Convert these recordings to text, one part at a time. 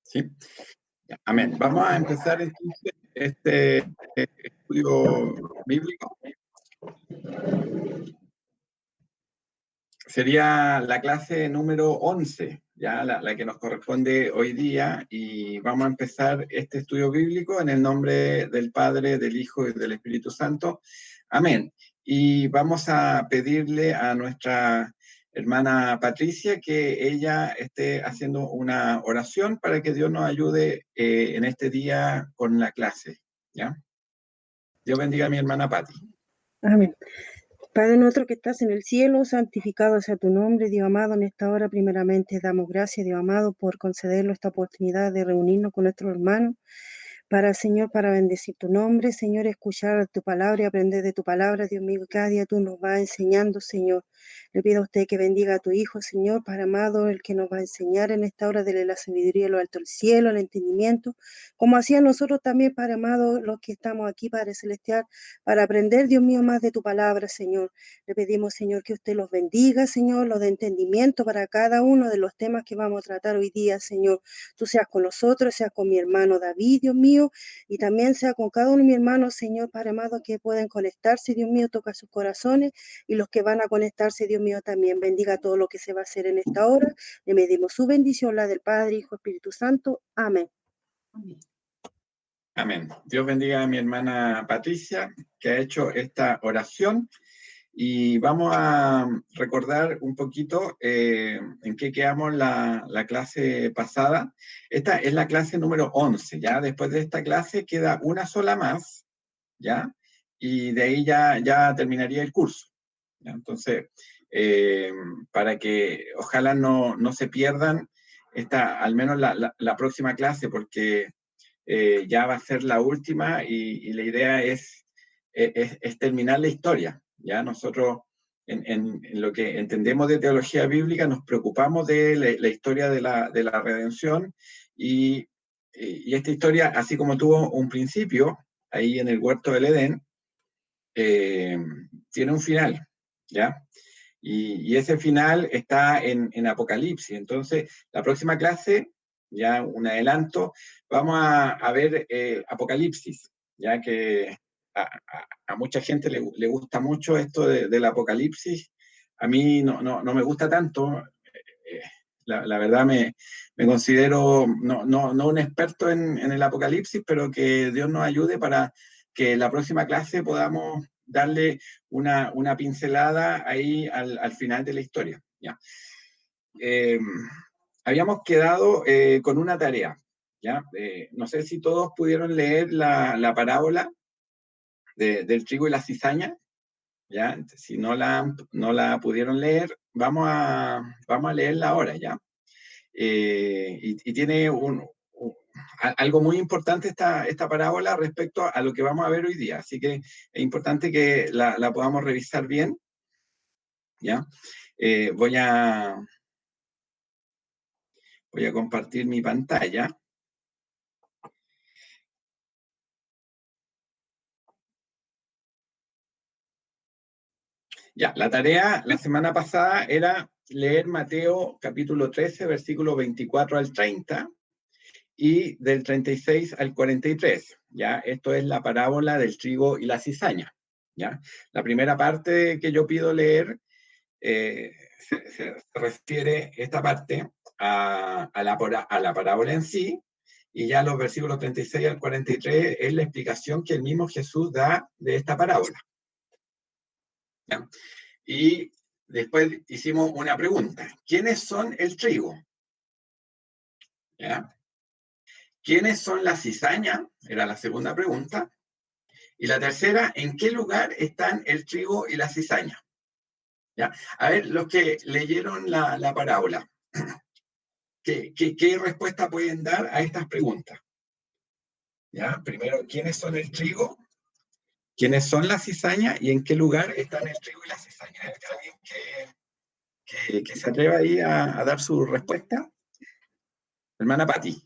Sí, ya, amén. Vamos a empezar entonces este estudio bíblico. Sería la clase número 11, ya la que nos corresponde hoy día, y vamos a empezar este estudio bíblico en el nombre del Padre, del Hijo y del Espíritu Santo. Amén. Y vamos a pedirle a nuestra hermana Patricia que ella esté haciendo una oración para que Dios nos ayude en este día con la clase, ¿ya? Dios bendiga a mi hermana Pati. Amén. Padre nuestro que estás en el cielo, santificado sea tu nombre, Dios amado. En esta hora primeramente damos gracias, Dios amado, por concedernos esta oportunidad de reunirnos con nuestros hermanos Señor, para bendecir tu nombre, Señor, escuchar tu palabra y aprender de tu palabra, Dios mío. Cada día tú nos vas enseñando, Señor. Le pido a usted que bendiga a tu Hijo, Señor, Padre amado, el que nos va a enseñar en esta hora, de la sabiduría, lo alto del cielo, el entendimiento, como hacía nosotros también, Padre amado, los que estamos aquí, Padre Celestial, para aprender, Dios mío, más de tu palabra, Señor. Le pedimos, Señor, que usted los bendiga, Señor, los de entendimiento para cada uno de los temas que vamos a tratar hoy día, Señor. Tú seas con nosotros, seas con mi hermano David, Dios mío, y también sea con cada uno de mis hermanos, Señor, Padre amado, que pueden conectarse, Dios mío, toca sus corazones, y los que van a conectarse, Dios mío, también bendiga todo lo que se va a hacer en esta hora. Le pedimos su bendición, la del Padre, Hijo, Espíritu Santo. Amén. Amén. Dios bendiga a mi hermana Patricia, que ha hecho esta oración. Y vamos a recordar un poquito en qué quedamos la clase pasada. Esta es la clase número 11, ¿ya? Después de esta clase queda una sola más, ¿ya? Y de ahí ya terminaría el curso, ¿ya? Entonces, para que ojalá no se pierdan al menos la próxima clase, porque ya va a ser la última y la idea es terminar la historia. Ya nosotros, en lo que entendemos de teología bíblica, nos preocupamos de la historia de la redención y esta historia, así como tuvo un principio, ahí en el huerto del Edén, tiene un final, ¿ya? Y ese final está en Apocalipsis. Entonces, la próxima clase, ya un adelanto, vamos a ver Apocalipsis, ya que a mucha gente le gusta mucho esto del Apocalipsis. A mí no me gusta tanto. La verdad me considero no un experto en el Apocalipsis, pero que Dios nos ayude para que la próxima clase podamos darle una pincelada ahí al final de la historia. ¿Ya? Habíamos quedado con una tarea. ¿Ya? No sé si todos pudieron leer la parábola del trigo y la cizaña. ¿Ya? Si no la pudieron leer, vamos a leerla ahora, ¿ya? Y tiene algo muy importante esta parábola respecto a lo que vamos a ver hoy día. Así que es importante que la podamos revisar bien, ¿ya? Voy a compartir mi pantalla. Ya, la tarea la semana pasada era leer Mateo capítulo 13, versículo 24 al 30 y del 36 al 43. ¿Ya? Esto es la parábola del trigo y la cizaña. ¿Ya? La primera parte que yo pido leer se refiere esta parte a la parábola en sí, y ya los versículos 36 al 43 es la explicación que el mismo Jesús da de esta parábola. ¿Ya? Y después hicimos una pregunta. ¿Quiénes son el trigo? ¿Ya? ¿Quiénes son la cizaña? Era la segunda pregunta. Y la tercera, ¿en qué lugar están el trigo y la cizaña? ¿Ya? A ver, los que leyeron la parábola, ¿qué respuesta pueden dar a estas preguntas? ¿Ya? Primero, ¿quiénes son el trigo? ¿Quiénes son la cizaña? ¿Y en qué lugar están el trigo y la cizaña? ¿Hay alguien que se atreva ahí a dar su respuesta? Hermana Patti.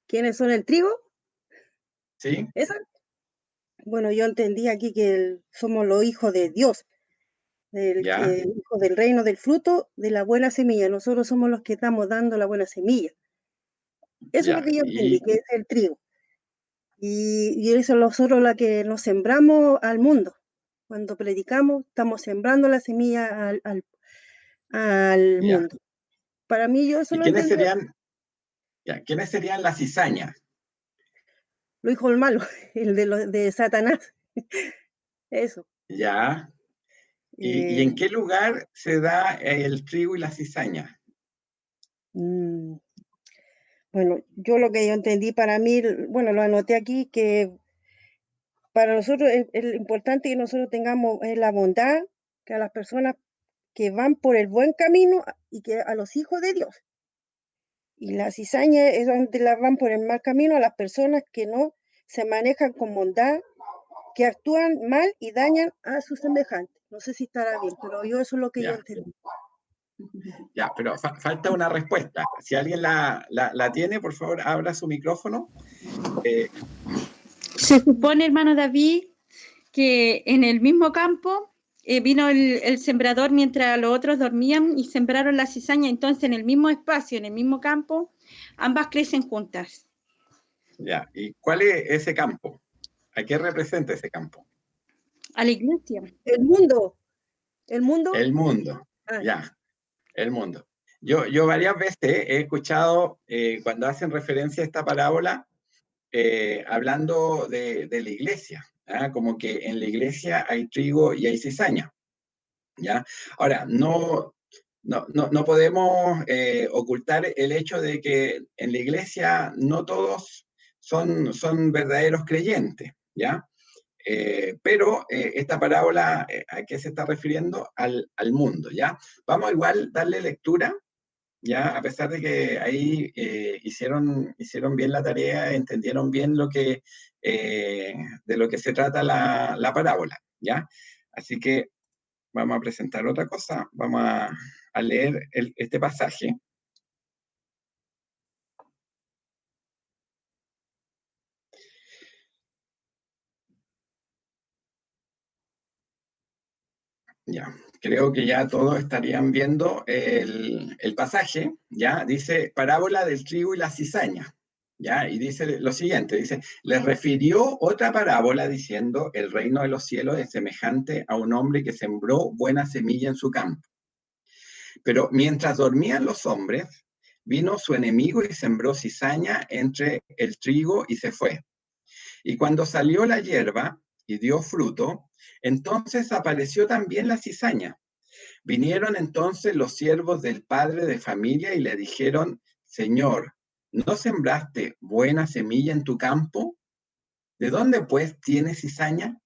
¿Quiénes son el trigo? ¿Sí? ¿Esa? Bueno, yo entendí aquí que somos los hijos de Dios, ¿Ya? hijo del reino, del fruto de la buena semilla. Nosotros somos los que estamos dando la buena semilla. Eso es lo Ya, que yo entendí, y, que es el trigo. Y eso es nosotros la que nos sembramos al mundo. Cuando predicamos, estamos sembrando la semilla al ya. mundo. Para mí, yo eso ¿Y lo entendí así. quiénes serían las cizañas? Lo dijo el malo, de Satanás. Eso. Ya. ¿Y en Eh, qué lugar se da el trigo y la cizaña? mm, bueno, yo lo que yo entendí para mí, bueno, lo anoté aquí, que para nosotros es importante que nosotros tengamos la bondad, que a las personas que van por el buen camino y que a los hijos de Dios. Y la cizaña es donde las van por el mal camino a las personas que no se manejan con bondad, que actúan mal y dañan a sus semejantes. No sé si estará bien, pero yo eso es lo que yo Ya, entendí. ya, pero falta una respuesta. Si alguien la tiene, por favor, abra su micrófono. Eh, Se supone, hermano David, que en el mismo campo vino el sembrador mientras los otros dormían y sembraron la cizaña. Entonces, en el mismo espacio, en el mismo campo, ambas crecen juntas. ya, ¿y cuál es ese campo? ¿A qué representa ese campo? A la iglesia. El mundo, El mundo, ah, ya. ya, el mundo. Yo varias veces he escuchado cuando hacen referencia a esta parábola, hablando de la iglesia, ¿ah? Como que en la iglesia hay trigo y hay cizaña, ¿ya? Ahora, no podemos ocultar el hecho de que en la iglesia no todos son verdaderos creyentes, ¿ya? Pero esta parábola, ¿a qué se está refiriendo? Al mundo, ¿ya? Vamos igual a darle lectura, ¿ya? A pesar de que ahí hicieron bien la tarea, entendieron bien de lo que se trata la parábola, ¿ya? Así que vamos a presentar otra cosa, vamos a leer este pasaje. Ya, creo que ya todos estarían viendo el pasaje, ya, dice parábola del trigo y la cizaña, ya, y dice lo siguiente, dice, les refirió otra parábola diciendo, el reino de los cielos es semejante a un hombre que sembró buena semilla en su campo. Pero mientras dormían los hombres, vino su enemigo y sembró cizaña entre el trigo y se fue. Y cuando salió la hierba y dio fruto, entonces apareció también la cizaña. Vinieron entonces los siervos del padre de familia y le dijeron, Señor, ¿no sembraste buena semilla en tu campo? ¿De dónde pues tienes cizaña?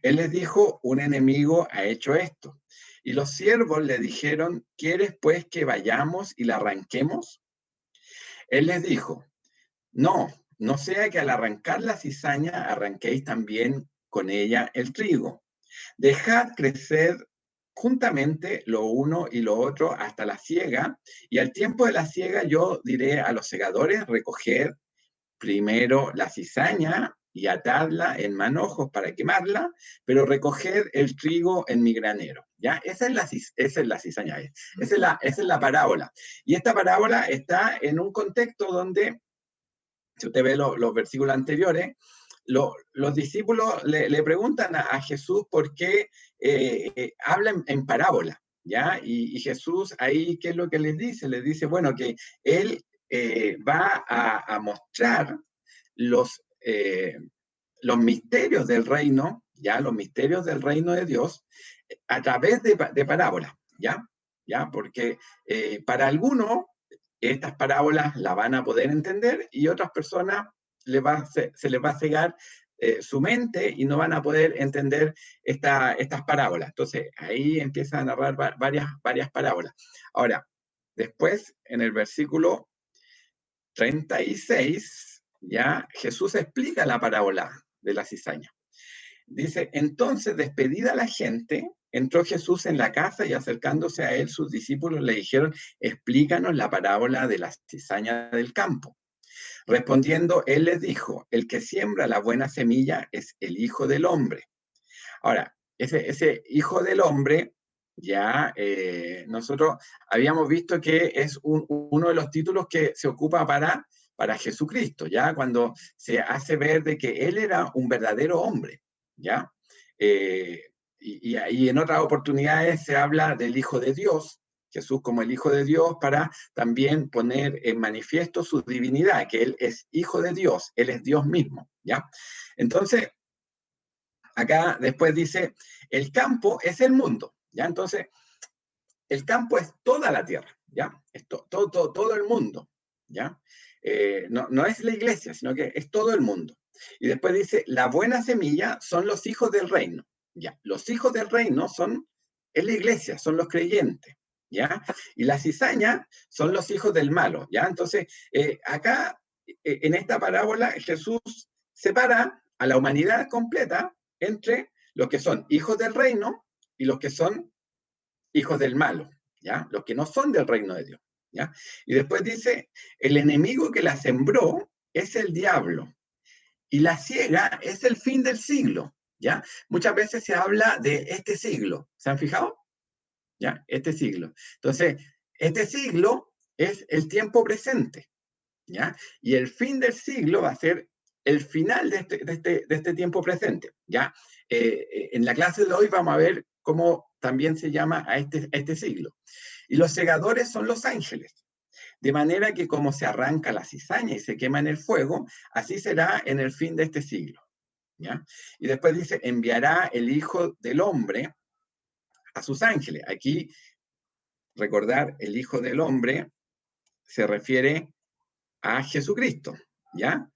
Él les dijo, un enemigo ha hecho esto. Y los siervos le dijeron, ¿quieres pues que vayamos y la arranquemos? Él les dijo, no sea que al arrancar la cizaña arranquéis también con ella el trigo. Dejad crecer juntamente lo uno y lo otro hasta la siega, y al tiempo de la siega yo diré a los segadores, recoger primero la cizaña y atarla en manojos para quemarla, pero recoger el trigo en mi granero. ¿Ya? Esa es la cizaña, esa es la parábola. Y esta parábola está en un contexto donde, si usted ve los versículos anteriores, los discípulos le preguntan a Jesús por qué habla en parábola, ¿ya? Y Jesús ahí, ¿qué es lo que les dice? Les dice, bueno, que Él va a mostrar los, eh, los misterios del reino, ¿ya? Los misterios del reino de Dios a través de parábolas, ¿ya? ¿Ya? Porque para algunos estas parábolas la van a poder entender y otras personas se les va a cegar su mente y no van a poder entender estas parábolas. Entonces, ahí empieza a narrar varias parábolas. Ahora, después, en el versículo 36, ya Jesús explica la parábola de la cizaña. Dice, entonces, despedida la gente, entró Jesús en la casa y acercándose a él, sus discípulos le dijeron, explícanos la parábola de la cizaña del campo. Respondiendo, él les dijo, el que siembra la buena semilla es el Hijo del Hombre. Ahora, ese Hijo del Hombre ya nosotros habíamos visto que es uno de los títulos que se ocupa para Jesucristo, ya cuando se hace ver de que Él era un verdadero hombre, ya. Y en otras oportunidades se habla del Hijo de Dios, Jesús como el Hijo de Dios, para también poner en manifiesto su divinidad, que Él es Hijo de Dios, Él es Dios mismo, ¿ya? Entonces, acá después dice, el campo es el mundo, ¿ya? Entonces, el campo es toda la tierra, ¿ya? Es todo el mundo, ¿ya? No es la iglesia, sino que es todo el mundo. Y después dice, la buena semilla son los hijos del reino, ¿ya? Los hijos del reino es la iglesia, son los creyentes, ¿ya? Y la cizaña son los hijos del malo, ¿ya? Entonces, acá, en esta parábola, Jesús separa a la humanidad completa entre los que son hijos del reino y los que son hijos del malo, ¿ya? Los que no son del reino de Dios, ¿ya? Y después dice, el enemigo que la sembró es el diablo, y la ciega es el fin del siglo, ¿ya? Muchas veces se habla de este siglo, ¿se han fijado? ¿Ya? Este siglo. Entonces, este siglo es el tiempo presente, ¿ya? Y el fin del siglo va a ser el final de este tiempo presente, ¿ya? En la clase de hoy vamos a ver cómo también se llama a este siglo. Y los segadores son los ángeles, de manera que como se arranca la cizaña y se quema en el fuego, así será en el fin de este siglo, ¿ya? Y después dice, enviará el Hijo del Hombre a sus ángeles. Aquí, recordar, el Hijo del Hombre se refiere a Jesucristo, ¿ya?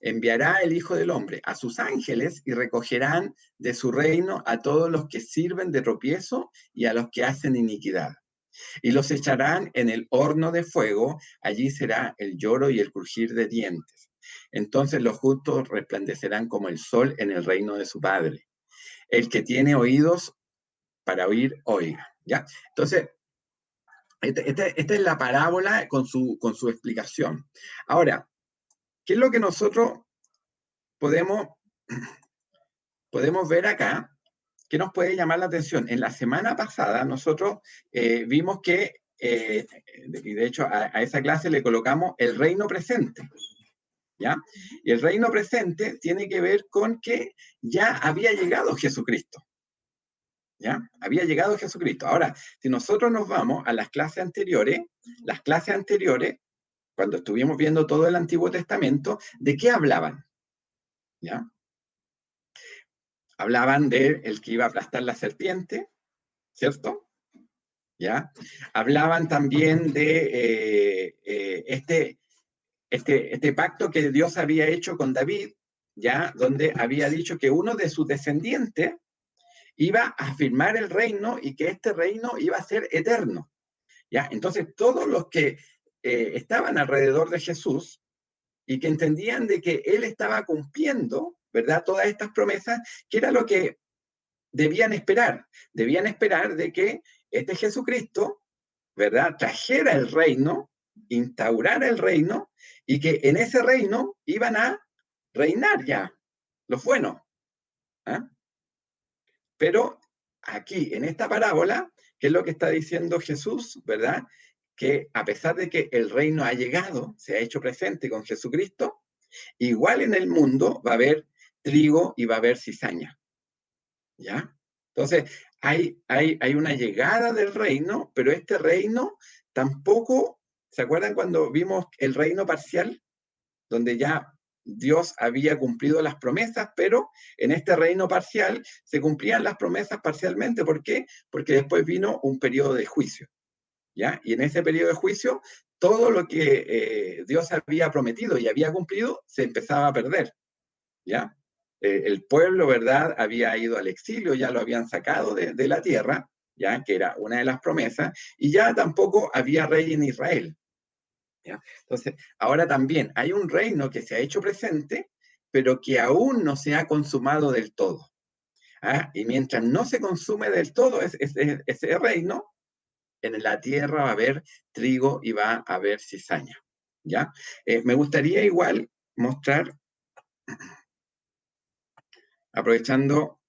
Enviará el Hijo del Hombre a sus ángeles y recogerán de su reino a todos los que sirven de tropiezo y a los que hacen iniquidad. Y los echarán en el horno de fuego, allí será el lloro y el crujir de dientes. Entonces los justos resplandecerán como el sol en el reino de su Padre. El que tiene oídos para oír, oiga, ¿ya? Entonces, esta es la parábola con su explicación. Ahora, ¿qué es lo que nosotros podemos ver acá? ¿Qué nos puede llamar la atención? En la semana pasada nosotros vimos que, y de hecho a esa clase le colocamos el reino presente, ¿ya? Y el reino presente tiene que ver con que ya había llegado Jesucristo, ¿ya? Había llegado Jesucristo. Ahora, si nosotros nos vamos a las clases anteriores, cuando estuvimos viendo todo el Antiguo Testamento, ¿de qué hablaban? ¿Ya? Hablaban de el que iba a aplastar la serpiente, ¿cierto? ¿Ya? Hablaban también de este pacto que Dios había hecho con David, ¿ya? Donde había dicho que uno de sus descendientes iba a firmar el reino y que este reino iba a ser eterno, ¿ya? Entonces, todos los que estaban alrededor de Jesús y que entendían de que Él estaba cumpliendo, ¿verdad? Todas estas promesas, que era lo que debían esperar de que este Jesucristo, ¿verdad? Trajera el reino, instaurara el reino, y que en ese reino iban a reinar ya los buenos. ¿Eh? Pero aquí, en esta parábola, ¿qué es lo que está diciendo Jesús, verdad? Que a pesar de que el reino ha llegado, se ha hecho presente con Jesucristo, igual en el mundo va a haber trigo y va a haber cizaña, ¿ya? Entonces, hay una llegada del reino, pero este reino tampoco, ¿se acuerdan cuando vimos el reino parcial? Donde ya Dios había cumplido las promesas, pero en este reino parcial se cumplían las promesas parcialmente. ¿Por qué? Porque después vino un periodo de juicio, ¿ya? Y en ese periodo de juicio, todo lo que Dios había prometido y había cumplido se empezaba a perder, ¿ya? El pueblo, ¿verdad?, había ido al exilio, ya lo habían sacado de la tierra, ¿ya?, que era una de las promesas, y ya tampoco había rey en Israel, ¿ya? Entonces, ahora también hay un reino que se ha hecho presente, pero que aún no se ha consumado del todo. ¿Ah? Y mientras no se consume del todo ese reino, en la tierra va a haber trigo y va a haber cizaña, ¿ya? Me gustaría igual mostrar, aprovechando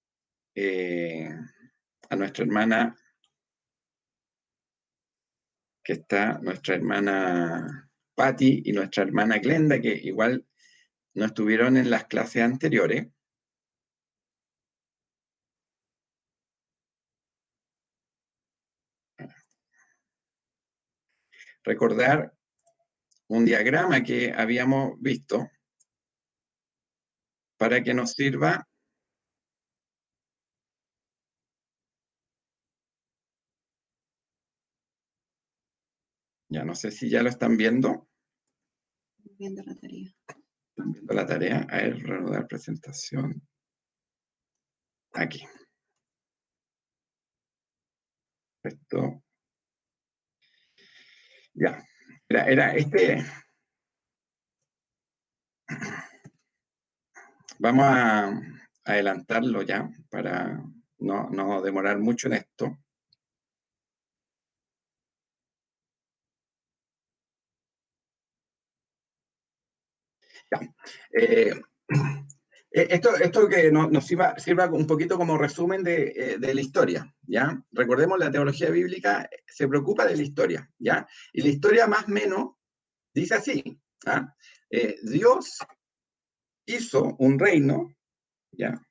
a nuestra hermana que está nuestra hermana Patti y nuestra hermana Glenda, que igual no estuvieron en las clases anteriores. Recordar un diagrama que habíamos visto para que nos sirva. Ya no sé si ya lo están viendo. Viendo la tarea. ¿Están viendo la tarea? A ver, reanudar presentación. Aquí. Esto. Ya. Era este. Vamos a adelantarlo ya para no demorar mucho en esto. Ya. Esto que nos sirva un poquito como resumen de la historia, ¿ya? Recordemos, la teología bíblica se preocupa de la historia, ¿ya? Y la historia más o menos dice así, ¿ah? Dios hizo un reino, ¿ya?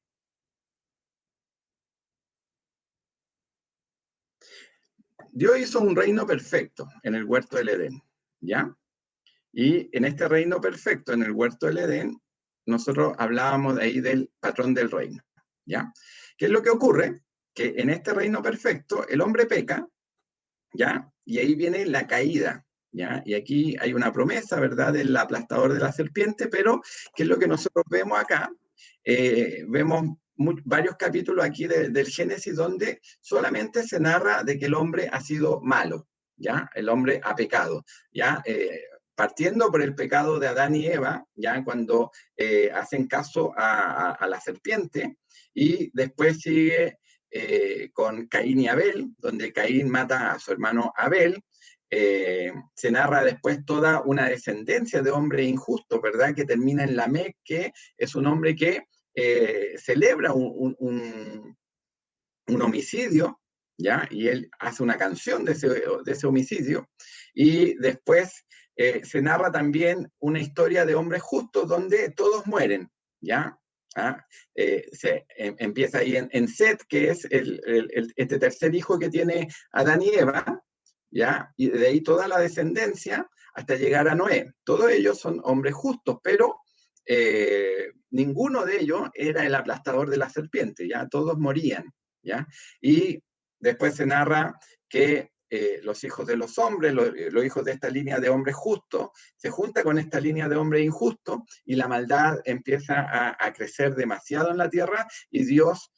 Dios hizo un reino perfecto en el huerto del Edén, ¿ya? Y en este reino perfecto, en el huerto del Edén, nosotros hablábamos de ahí del patrón del reino, ¿ya? ¿Qué es lo que ocurre? Que en este reino perfecto el hombre peca, ¿ya? Y ahí viene la caída, ¿ya? Y aquí hay una promesa, ¿verdad?, del aplastador de la serpiente, pero ¿qué es lo que nosotros vemos acá? Vemos varios capítulos aquí del Génesis donde solamente se narra de que el hombre ha sido malo, ¿ya? El hombre ha pecado, ¿ya? Partiendo por el pecado de Adán y Eva, ya cuando hacen caso a la serpiente, y después sigue con Caín y Abel, donde Caín mata a su hermano Abel. Se narra después toda una descendencia de hombres injustos, ¿verdad?, que termina en Lamec, que es un hombre que celebra un homicidio, ¿ya? Y él hace una canción de ese homicidio, y después se narra también una historia de hombres justos donde todos mueren, ¿ya? ¿Ah? Empieza ahí en Set, que es este tercer hijo que tiene Adán y Eva, ¿ya? Y de ahí toda la descendencia hasta llegar a Noé. Todos ellos son hombres justos, pero ninguno de ellos era el aplastador de la serpiente, ¿ya? Todos morían, ¿ya? Y después se narra que los hijos de los hombres, los hijos de esta línea de hombres justos, se junta con esta línea de hombres injustos y la maldad empieza a crecer demasiado en la tierra y Dios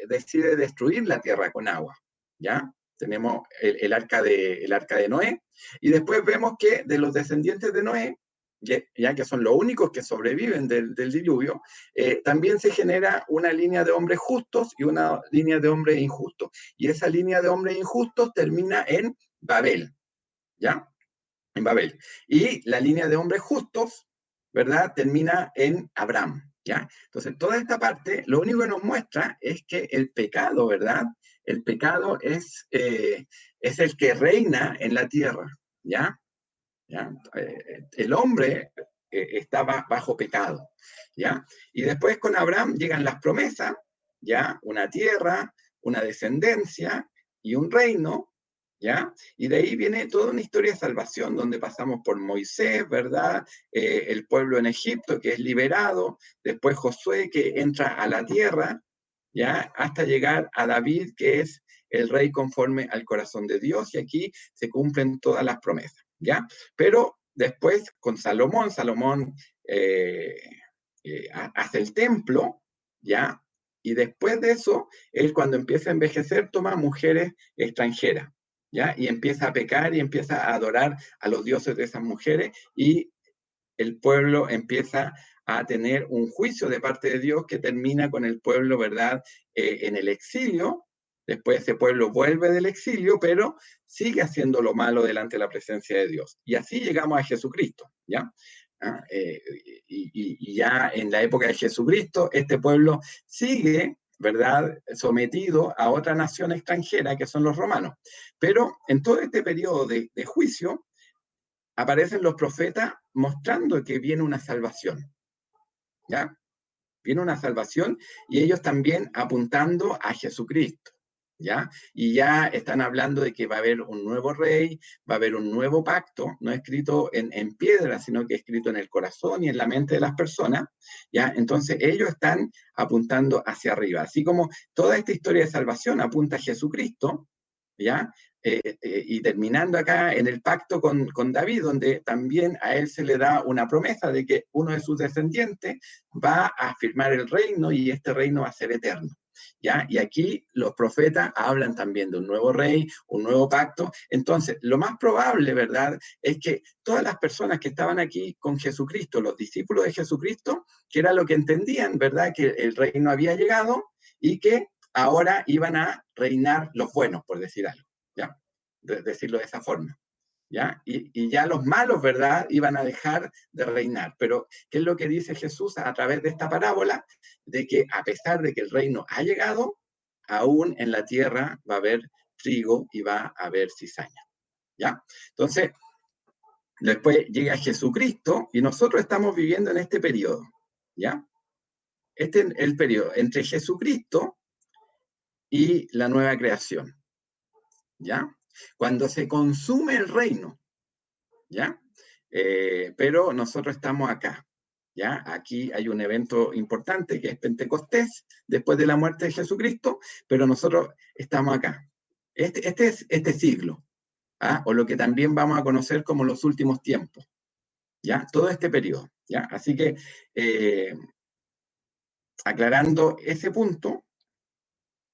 decide destruir la tierra con agua, ¿ya? Tenemos el arca de Noé, y después vemos que de los descendientes de Noé, ya que son los únicos que sobreviven del diluvio, también se genera una línea de hombres justos y una línea de hombres injustos. Y esa línea de hombres injustos termina en Babel, ¿ya? En Babel. Y la línea de hombres justos, ¿verdad?, termina en Abraham, ¿ya? Entonces, toda esta parte, lo único que nos muestra es que el pecado, ¿verdad?, el pecado es el que reina en la tierra, ¿ya? ¿Ya? El hombre estaba bajo pecado, ¿ya? Y después con Abraham llegan las promesas, ¿ya? Una tierra, una descendencia y un reino, ¿ya? Y de ahí viene toda una historia de salvación, donde pasamos por Moisés, ¿verdad? El pueblo en Egipto que es liberado, después Josué que entra a la tierra, ¿ya? Hasta llegar a David, que es el rey conforme al corazón de Dios, y aquí se cumplen todas las promesas, ¿ya? Pero después con Salomón hace el templo, ¿ya? Y después de eso, él cuando empieza a envejecer toma mujeres extranjeras, ¿ya? Y empieza a pecar y empieza a adorar a los dioses de esas mujeres, y el pueblo empieza a tener un juicio de parte de Dios que termina con el pueblo, ¿verdad?, en el exilio. Después ese pueblo vuelve del exilio, pero sigue haciendo lo malo delante de la presencia de Dios. Y así llegamos a Jesucristo, ¿ya? Y ya en la época de Jesucristo, este pueblo sigue ¿verdad?, sometido a otra nación extranjera, que son los romanos. Pero en todo este periodo de juicio, aparecen los profetas mostrando que viene una salvación, ¿ya? Viene una salvación y ellos también apuntando a Jesucristo, ¿ya? Y ya están hablando de que va a haber un nuevo rey, va a haber un nuevo pacto, no escrito en piedra, sino que escrito en el corazón y en la mente de las personas, ¿ya? Entonces ellos están apuntando hacia arriba. Así como toda esta historia de salvación apunta a Jesucristo, ¿ya? Y terminando acá en el pacto con David, donde también a él se le da una promesa de que uno de sus descendientes va a firmar el reino y este reino va a ser eterno, ¿ya? Y aquí los profetas hablan también de un nuevo rey, un nuevo pacto. Entonces, lo más probable, ¿verdad?, es que todas las personas que estaban aquí con Jesucristo, los discípulos de Jesucristo, que era lo que entendían, ¿verdad?, que el reino había llegado y que ahora iban a reinar los buenos, por decir algo, ¿ya? Decirlo de esa forma, ¿ya? Y ya los malos, ¿verdad?, iban a dejar de reinar. Pero, ¿qué es lo que dice Jesús a través de esta parábola? De que a pesar de que el reino ha llegado, aún en la tierra va a haber trigo y va a haber cizaña, ¿ya? Entonces, después llega Jesucristo y nosotros estamos viviendo en este periodo, ¿ya? Este es el periodo entre Jesucristo y la nueva creación, ¿ya? Cuando se consume el reino, ¿ya? Pero nosotros estamos acá, ¿ya? Aquí hay un evento importante que es Pentecostés, después de la muerte de Jesucristo, pero nosotros estamos acá. Este es este siglo, ¿ah? O lo que también vamos a conocer como los últimos tiempos, ¿ya? Todo este periodo, ¿ya? Así que, aclarando ese punto,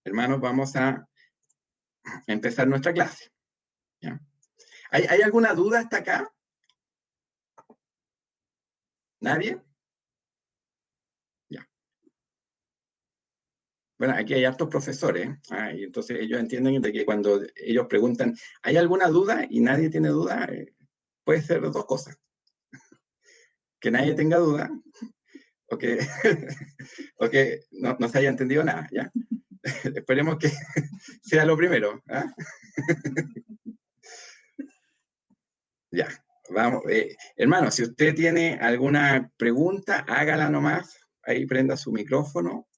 hermanos, vamos a empezar nuestra clase, ¿ya? ¿Hay alguna duda hasta acá? ¿Nadie? Ya. Bueno, aquí hay hartos profesores, y entonces ellos entienden de que cuando ellos preguntan, ¿hay alguna duda? Y nadie tiene duda, puede ser dos cosas. Que nadie tenga duda, o que, o que no se haya entendido nada, ¿ya? Esperemos que sea lo primero, ¿ah? Ya, vamos. Hermano, si usted tiene alguna pregunta, hágala nomás, ahí prenda su micrófono,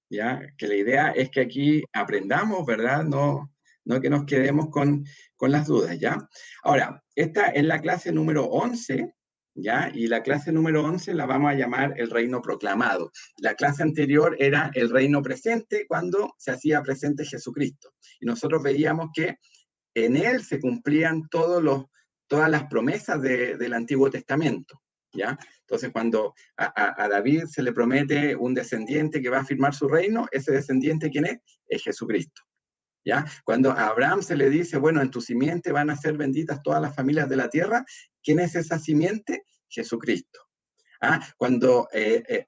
¿ya? Que la idea es que aquí aprendamos, ¿verdad? No que nos quedemos con las dudas, ¿ya? Ahora, esta es la clase número 11, ¿ya? Y la clase número 11 la vamos a llamar el reino proclamado. La clase anterior era el reino presente, cuando se hacía presente Jesucristo. Y nosotros veíamos que en él se cumplían todas las promesas del Antiguo Testamento, ¿ya? Entonces, cuando a David se le promete un descendiente que va a firmar su reino, ese descendiente, ¿quién es? Es Jesucristo, ¿ya? Cuando a Abraham se le dice, bueno, en tu simiente van a ser benditas todas las familias de la tierra, ¿quién es esa simiente? Jesucristo. Cuando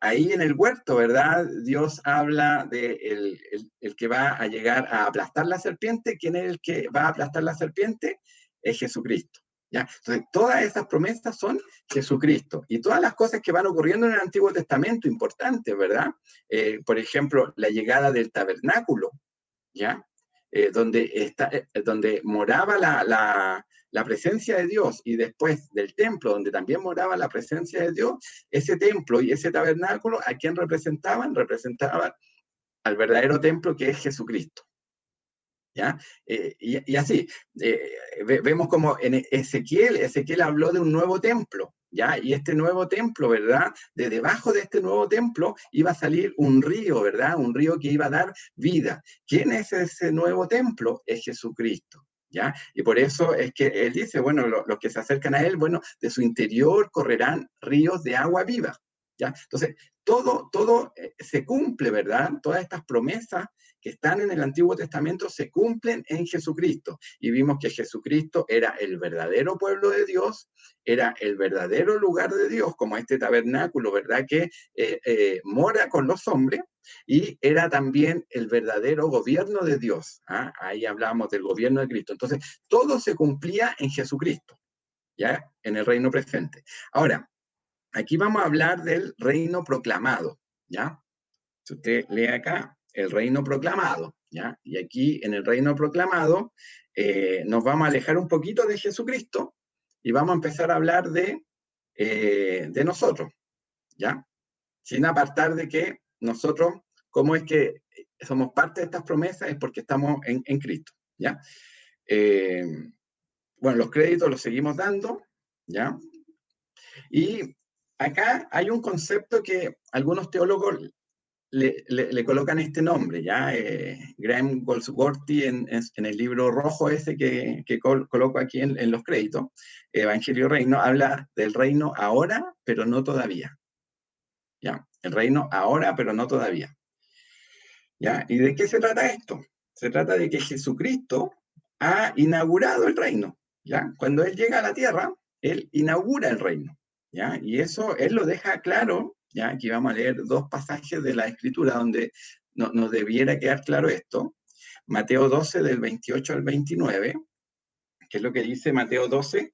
ahí en el huerto, ¿verdad? Dios habla de el que va a llegar a aplastar la serpiente. ¿Quién es el que va a aplastar la serpiente? Es Jesucristo, ¿ya? Entonces, todas esas promesas son Jesucristo. Y todas las cosas que van ocurriendo en el Antiguo Testamento, importantes, ¿verdad? Por ejemplo, la llegada del tabernáculo, ¿ya? Donde moraba la presencia de Dios, y después del templo, donde también moraba la presencia de Dios, ese templo y ese tabernáculo, ¿a quién representaban? Representaban al verdadero templo, que es Jesucristo, ¿ya? Y así, vemos como en Ezequiel habló de un nuevo templo, ¿ya? Y este nuevo templo, ¿verdad? De debajo de este nuevo templo iba a salir un río, ¿verdad? Un río que iba a dar vida. ¿Quién es ese nuevo templo? Es Jesucristo, ¿ya? Y por eso es que él dice, bueno, los que se acercan a él, bueno, de su interior correrán ríos de agua viva, ¿ya? Entonces, todo se cumple, ¿verdad? Todas estas promesas que están en el Antiguo Testamento se cumplen en Jesucristo. Y vimos que Jesucristo era el verdadero pueblo de Dios, era el verdadero lugar de Dios, como este tabernáculo, ¿verdad? Que mora con los hombres, y era también el verdadero gobierno de Dios. Ahí hablamos del gobierno de Cristo. Entonces, todo se cumplía en Jesucristo, ¿ya? En el reino presente. Ahora, aquí vamos a hablar del reino proclamado, ¿ya? Si usted lee acá, el reino proclamado, ¿ya? Y aquí en el reino proclamado nos vamos a alejar un poquito de Jesucristo y vamos a empezar a hablar de nosotros, ¿ya? Sin apartar de que nosotros, cómo es que somos parte de estas promesas, es porque estamos en Cristo, ¿ya? Bueno, los créditos los seguimos dando, ¿ya? Y acá hay un concepto que algunos teólogos le colocan este nombre, ¿ya? Graham Goldsworthy en el libro rojo ese que coloco aquí en los créditos, Evangelio Reino, habla del reino ahora, pero no todavía, ¿ya? El reino ahora, pero no todavía, ¿ya? ¿Y de qué se trata esto? Se trata de que Jesucristo ha inaugurado el reino, ¿ya? Cuando Él llega a la tierra, Él inaugura el reino, ¿ya? Y eso Él lo deja claro, ¿ya? Aquí vamos a leer dos pasajes de la Escritura donde nos debiera quedar claro esto. Mateo 12, del 28 al 29, que es lo que dice Mateo 12,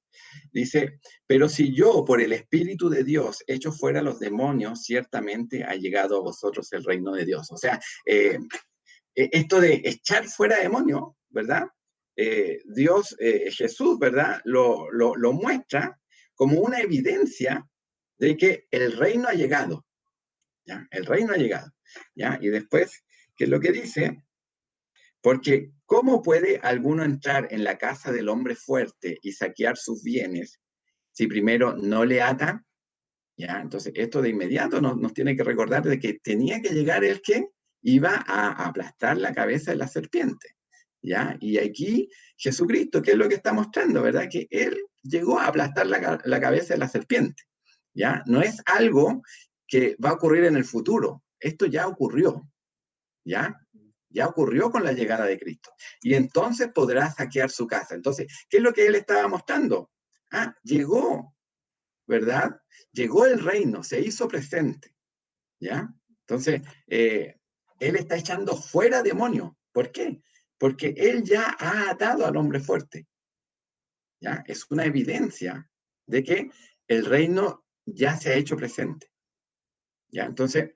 dice, pero si yo por el Espíritu de Dios echo fuera los demonios, ciertamente ha llegado a vosotros el reino de Dios. O sea, esto de echar fuera demonios, ¿verdad? Jesús, ¿verdad? Lo muestra como una evidencia de que el reino ha llegado, ¿ya? El reino ha llegado, ¿ya? Y después, ¿qué es lo que dice? Porque ¿cómo puede alguno entrar en la casa del hombre fuerte y saquear sus bienes si primero no le ata? ¿Ya? Entonces, esto de inmediato nos tiene que recordar de que tenía que llegar el que iba a aplastar la cabeza de la serpiente, ¿ya? Y aquí Jesucristo, ¿qué es lo que está mostrando, verdad? Que Él llegó a aplastar la cabeza de la serpiente, ¿ya? No es algo que va a ocurrir en el futuro, esto ya ocurrió, ¿ya? Ya ocurrió con la llegada de Cristo. Y entonces podrá saquear su casa. Entonces, ¿qué es lo que Él estaba mostrando? Llegó, ¿verdad? Llegó el reino, se hizo presente, ¿ya? Entonces, Él está echando fuera demonios. ¿Por qué? Porque Él ya ha atado al hombre fuerte, ¿ya? Es una evidencia de que el reino ya se ha hecho presente, ¿ya? Entonces,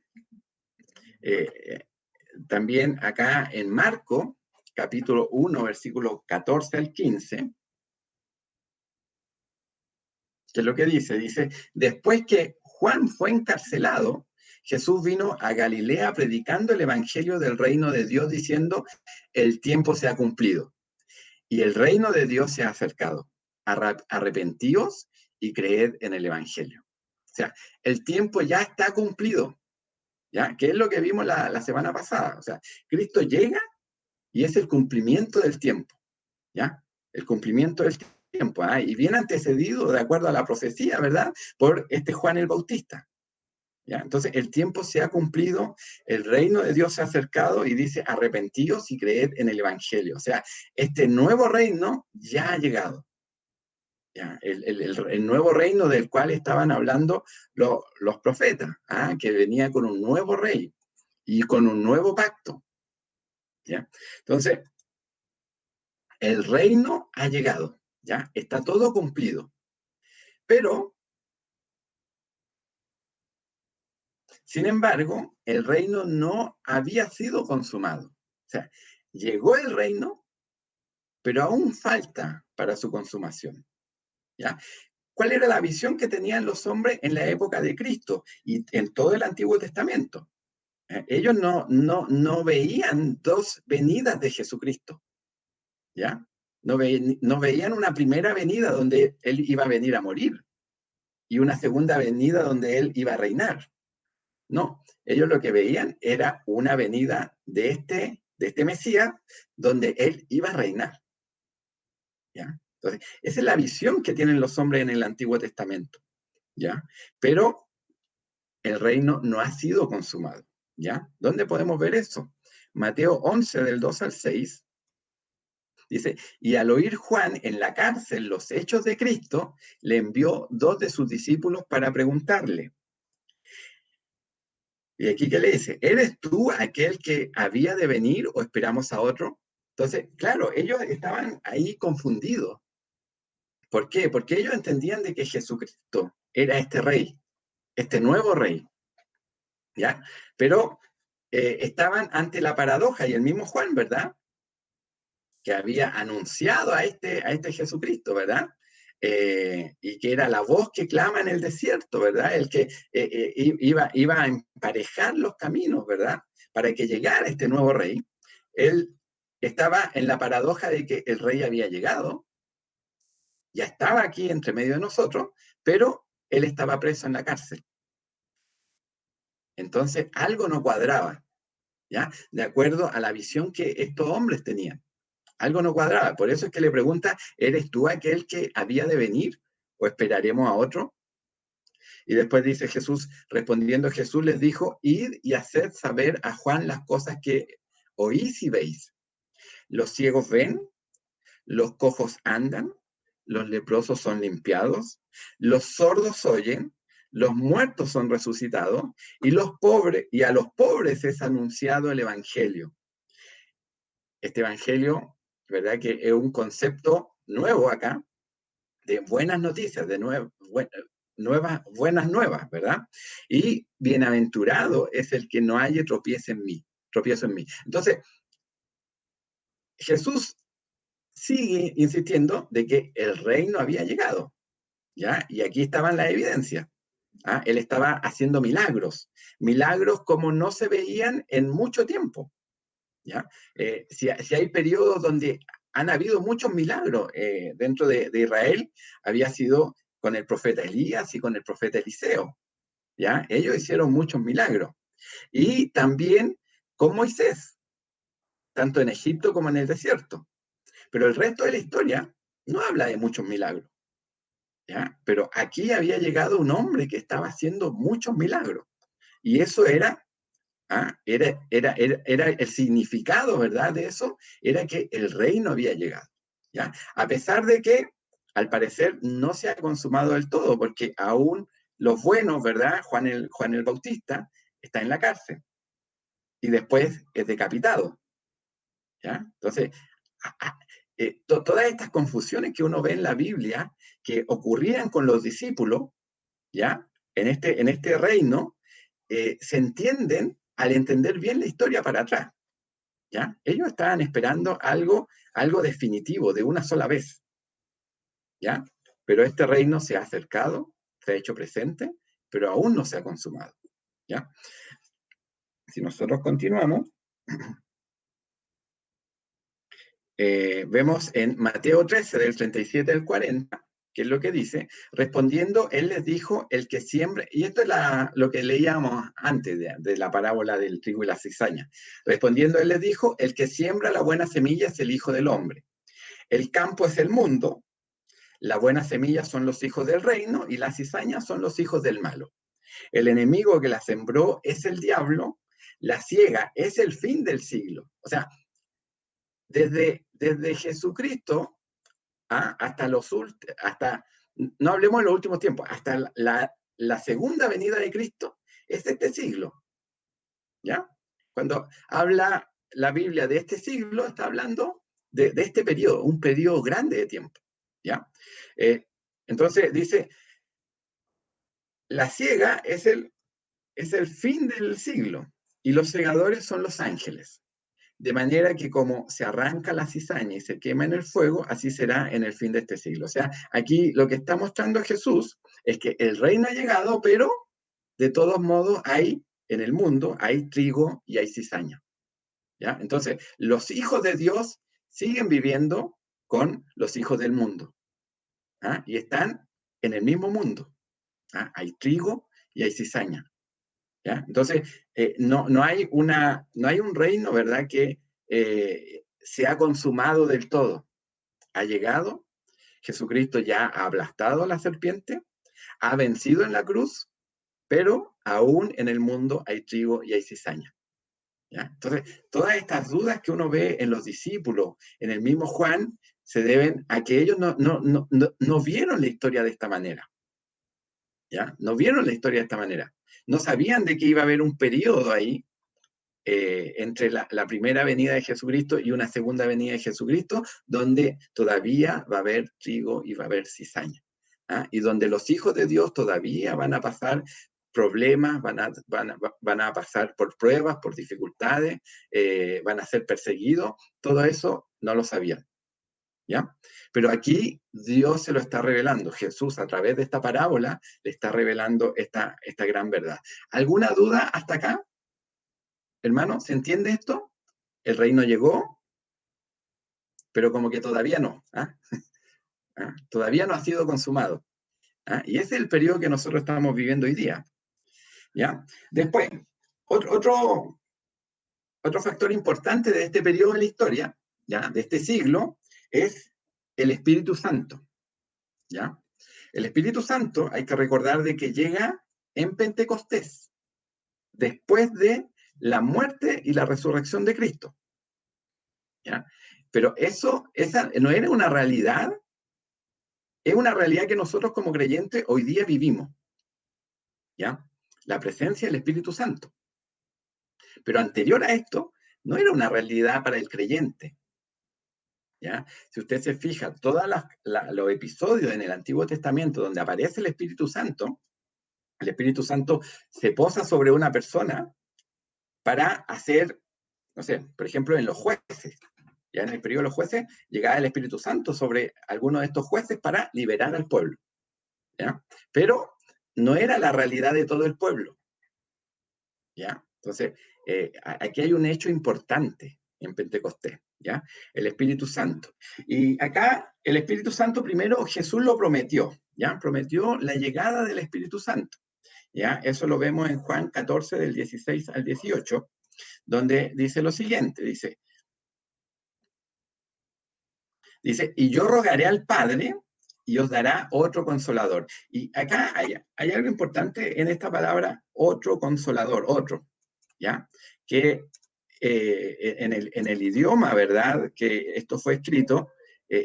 también acá en Marco, capítulo 1, versículo 14 al 15, que es lo que dice, después que Juan fue encarcelado, Jesús vino a Galilea predicando el evangelio del reino de Dios, diciendo, el tiempo se ha cumplido y el reino de Dios se ha acercado. Arrepentíos y creed en el evangelio. O sea, el tiempo ya está cumplido, ¿ya? Que es lo que vimos la semana pasada. O sea, Cristo llega y es el cumplimiento del tiempo, ¿ya? El cumplimiento del tiempo, y bien antecedido, de acuerdo a la profecía, ¿verdad? Por Juan el Bautista, ¿ya? Entonces, el tiempo se ha cumplido, el reino de Dios se ha acercado y dice, arrepentíos y creed en el evangelio. O sea, este nuevo reino ya ha llegado, ¿ya? El nuevo reino del cual estaban hablando los profetas, que venía con un nuevo rey y con un nuevo pacto, ¿ya? Entonces, el reino ha llegado, ¿ya? Está todo cumplido. Pero, sin embargo, el reino no había sido consumado. O sea, llegó el reino, pero aún falta para su consumación, ¿ya? ¿Cuál era la visión que tenían los hombres en la época de Cristo y en todo el Antiguo Testamento? Ellos no veían dos venidas de Jesucristo, ¿ya? No veían una primera venida donde Él iba a venir a morir y una segunda venida donde Él iba a reinar. No, ellos lo que veían era una venida de este Mesías donde Él iba a reinar, ¿ya? Entonces, esa es la visión que tienen los hombres en el Antiguo Testamento, ¿ya? Pero el reino no ha sido consumado, ¿ya? ¿Dónde podemos ver eso? Mateo 11, del 2 al 6, dice, y al oír Juan en la cárcel los hechos de Cristo, le envió 2 de sus discípulos para preguntarle. Y aquí, ¿qué le dice? ¿Eres tú aquel que había de venir o esperamos a otro? Entonces, claro, ellos estaban ahí confundidos. ¿Por qué? Porque ellos entendían de que Jesucristo era este rey, este nuevo rey, ¿ya? Pero estaban ante la paradoja, y el mismo Juan, ¿verdad?, que había anunciado a este Jesucristo, ¿verdad?, y que era la voz que clama en el desierto, ¿verdad?, el que iba a emparejar los caminos, ¿verdad?, para que llegara este nuevo rey. Él estaba en la paradoja de que el rey había llegado, ya estaba aquí entre medio de nosotros, pero él estaba preso en la cárcel. Entonces, algo no cuadraba, ¿ya?, de acuerdo a la visión que estos hombres tenían. Algo no cuadraba. Por eso es que le pregunta, ¿eres tú aquel que había de venir o esperaremos a otro? Y después dice Jesús, respondiendo Jesús les dijo, id y haced saber a Juan las cosas que oís y veis. Los ciegos ven, los cojos andan, los leprosos son limpiados, los sordos oyen, los muertos son resucitados, y a los pobres es anunciado el evangelio. Este evangelio, ¿verdad?, que es un concepto nuevo acá, de buenas noticias, de buenas nuevas, ¿verdad? Y bienaventurado es el que no haya tropiezo en mí. Entonces, Jesús sigue insistiendo de que el reino había llegado, ¿ya? Y aquí estaban las evidencias. ¿Ah? Él estaba haciendo milagros como no se veían en mucho tiempo, ¿ya? Si hay periodos donde han habido muchos milagros dentro de Israel, había sido con el profeta Elías y con el profeta Eliseo, ¿ya? Ellos hicieron muchos milagros. Y también con Moisés, tanto en Egipto como en el desierto. Pero el resto de la historia no habla de muchos milagros, ¿ya? Pero aquí había llegado un hombre que estaba haciendo muchos milagros. Y eso era el significado, ¿verdad?, de eso, era que el reino había llegado, ¿ya? A pesar de que, al parecer, no se ha consumado del todo, porque aún los buenos, ¿verdad?, Juan el Bautista, está en la cárcel, y después es decapitado, ¿ya? Entonces, todas estas confusiones que uno ve en la Biblia, que ocurrían con los discípulos, ¿ya?, en este reino, se entienden al entender bien la historia para atrás, ¿ya? Ellos estaban esperando algo definitivo, de una sola vez, ¿ya? Pero este reino se ha acercado, se ha hecho presente, pero aún no se ha consumado, ¿ya? Si nosotros continuamos, vemos en Mateo 13, del 37 al 40, que es lo que dice, respondiendo, él les dijo, el que siembra, y esto es lo que leíamos antes de la parábola del trigo y la cizaña, respondiendo, él les dijo, el que siembra la buena semilla es el Hijo del Hombre. El campo es el mundo, la buena semilla son los hijos del reino y la cizaña son los hijos del malo. El enemigo que la sembró es el diablo, la siega es el fin del siglo. O sea, desde Jesucristo hasta no hablemos de los últimos tiempos, hasta la segunda venida de Cristo, es este siglo, ¿ya? Cuando habla la Biblia de este siglo, está hablando de este periodo, un periodo grande de tiempo, ¿ya? Entonces dice, la siega es el fin del siglo, y los segadores son los ángeles. De manera que como se arranca la cizaña y se quema en el fuego, así será en el fin de este siglo. O sea, aquí lo que está mostrando Jesús es que el reino ha llegado, pero de todos modos en el mundo hay trigo y hay cizaña, ¿ya? Entonces, los hijos de Dios siguen viviendo con los hijos del mundo, ¿ah? Y están en el mismo mundo, ¿ah? Hay trigo y hay cizaña, ¿ya? Entonces, no hay un reino, ¿verdad?, que se ha consumado del todo. Ha llegado, Jesucristo ya ha aplastado a la serpiente, ha vencido en la cruz, pero aún en el mundo hay trigo y hay cizaña, ¿ya? Entonces, todas estas dudas que uno ve en los discípulos, en el mismo Juan, se deben a que ellos no vieron la historia de esta manera, ¿ya? No vieron la historia de esta manera. No sabían de que iba a haber un periodo ahí entre la primera venida de Jesucristo y una segunda venida de Jesucristo, donde todavía va a haber trigo y va a haber cizaña, ¿ah? Y donde los hijos de Dios todavía van a pasar problemas, van a pasar por pruebas, por dificultades, van a ser perseguidos. Todo eso no lo sabían, ¿ya? Pero aquí Dios se lo está revelando. Jesús, a través de esta parábola, le está revelando esta gran verdad. ¿Alguna duda hasta acá? Hermano, ¿se entiende esto? El reino llegó, pero como que todavía no. ¿Ah? ¿Ah? Todavía no ha sido consumado. ¿Ah? Y ese es el periodo que nosotros estamos viviendo hoy día. ¿Ya? Después, otro factor importante de este periodo de la historia, ¿ya? De este siglo, es el Espíritu Santo. ¿Ya? El Espíritu Santo, hay que recordar de que llega en Pentecostés, después de la muerte y la resurrección de Cristo. ¿Ya? Pero esa no era una realidad, es una realidad que nosotros como creyentes hoy día vivimos. ¿Ya? La presencia del Espíritu Santo. Pero anterior a esto, no era una realidad para el creyente. ¿Ya? Si usted se fija, todos los episodios en el Antiguo Testamento donde aparece el Espíritu Santo se posa sobre una persona para hacer, no sé, por ejemplo, en los jueces. Ya en el periodo de los jueces llegaba el Espíritu Santo sobre algunos de estos jueces para liberar al pueblo. ¿Ya? Pero no era la realidad de todo el pueblo. ¿Ya? Entonces, aquí hay un hecho importante en Pentecostés, ¿ya? El Espíritu Santo. Y acá, el Espíritu Santo primero Jesús lo prometió, ¿ya? Prometió la llegada del Espíritu Santo, ¿ya? Eso lo vemos en Juan 14, del 16 al 18, donde dice lo siguiente, dice, y yo rogaré al Padre y os dará otro consolador. Y acá hay algo importante en esta palabra, otro consolador, otro, ¿ya? Que en el idioma, ¿verdad?, que esto fue escrito,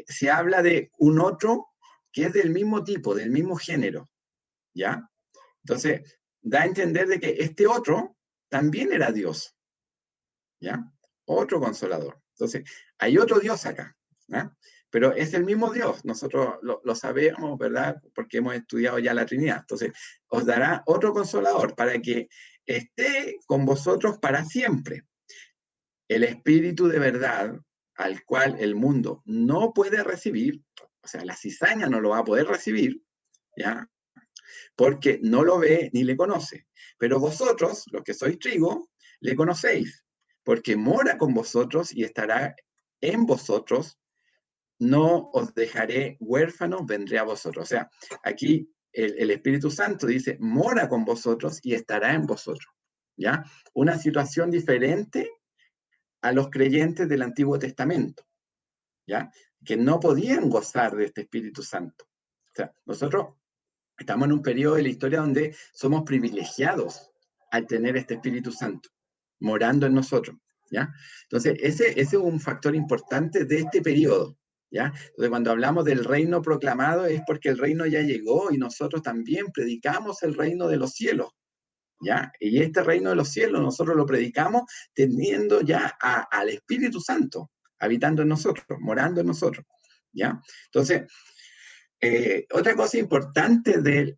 se habla de un otro que es del mismo tipo, del mismo género, ¿ya? Entonces, da a entender de que este otro también era Dios, ¿ya? Otro consolador. Entonces, hay otro Dios acá, ¿ya? Pero es el mismo Dios, nosotros lo sabemos, ¿verdad?, porque hemos estudiado ya la Trinidad. Entonces, os dará otro consolador para que esté con vosotros para siempre. El Espíritu de verdad, al cual el mundo no puede recibir, o sea, la cizaña no lo va a poder recibir, ¿ya? Porque no lo ve ni le conoce. Pero vosotros, los que sois trigo, le conocéis, porque mora con vosotros y estará en vosotros. No os dejaré huérfanos, vendré a vosotros. O sea, aquí el Espíritu Santo dice, mora con vosotros y estará en vosotros, ¿ya? Una situación diferente a los creyentes del Antiguo Testamento, ¿ya? Que no podían gozar de este Espíritu Santo. O sea, nosotros estamos en un periodo de la historia donde somos privilegiados al tener este Espíritu Santo morando en nosotros, ¿ya? Entonces, ese es un factor importante de este periodo, ¿ya? Entonces, cuando hablamos del reino proclamado es porque el reino ya llegó y nosotros también predicamos el reino de los cielos, ¿ya? Y este reino de los cielos nosotros lo predicamos teniendo ya al Espíritu Santo habitando en nosotros, morando en nosotros, ¿ya? Entonces, otra cosa importante del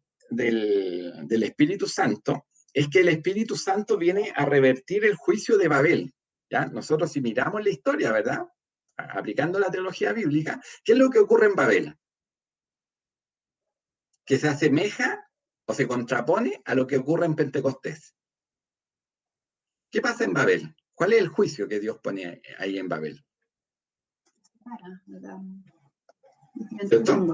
Espíritu Santo es que el Espíritu Santo viene a revertir el juicio de Babel, ¿ya? Nosotros si miramos la historia, ¿verdad?, aplicando la teología bíblica, ¿qué es lo que ocurre en Babel? Que se asemeja o se contrapone a lo que ocurre en Pentecostés. ¿Qué pasa en Babel? ¿Cuál es el juicio que Dios pone ahí en Babel? ¿Cierto?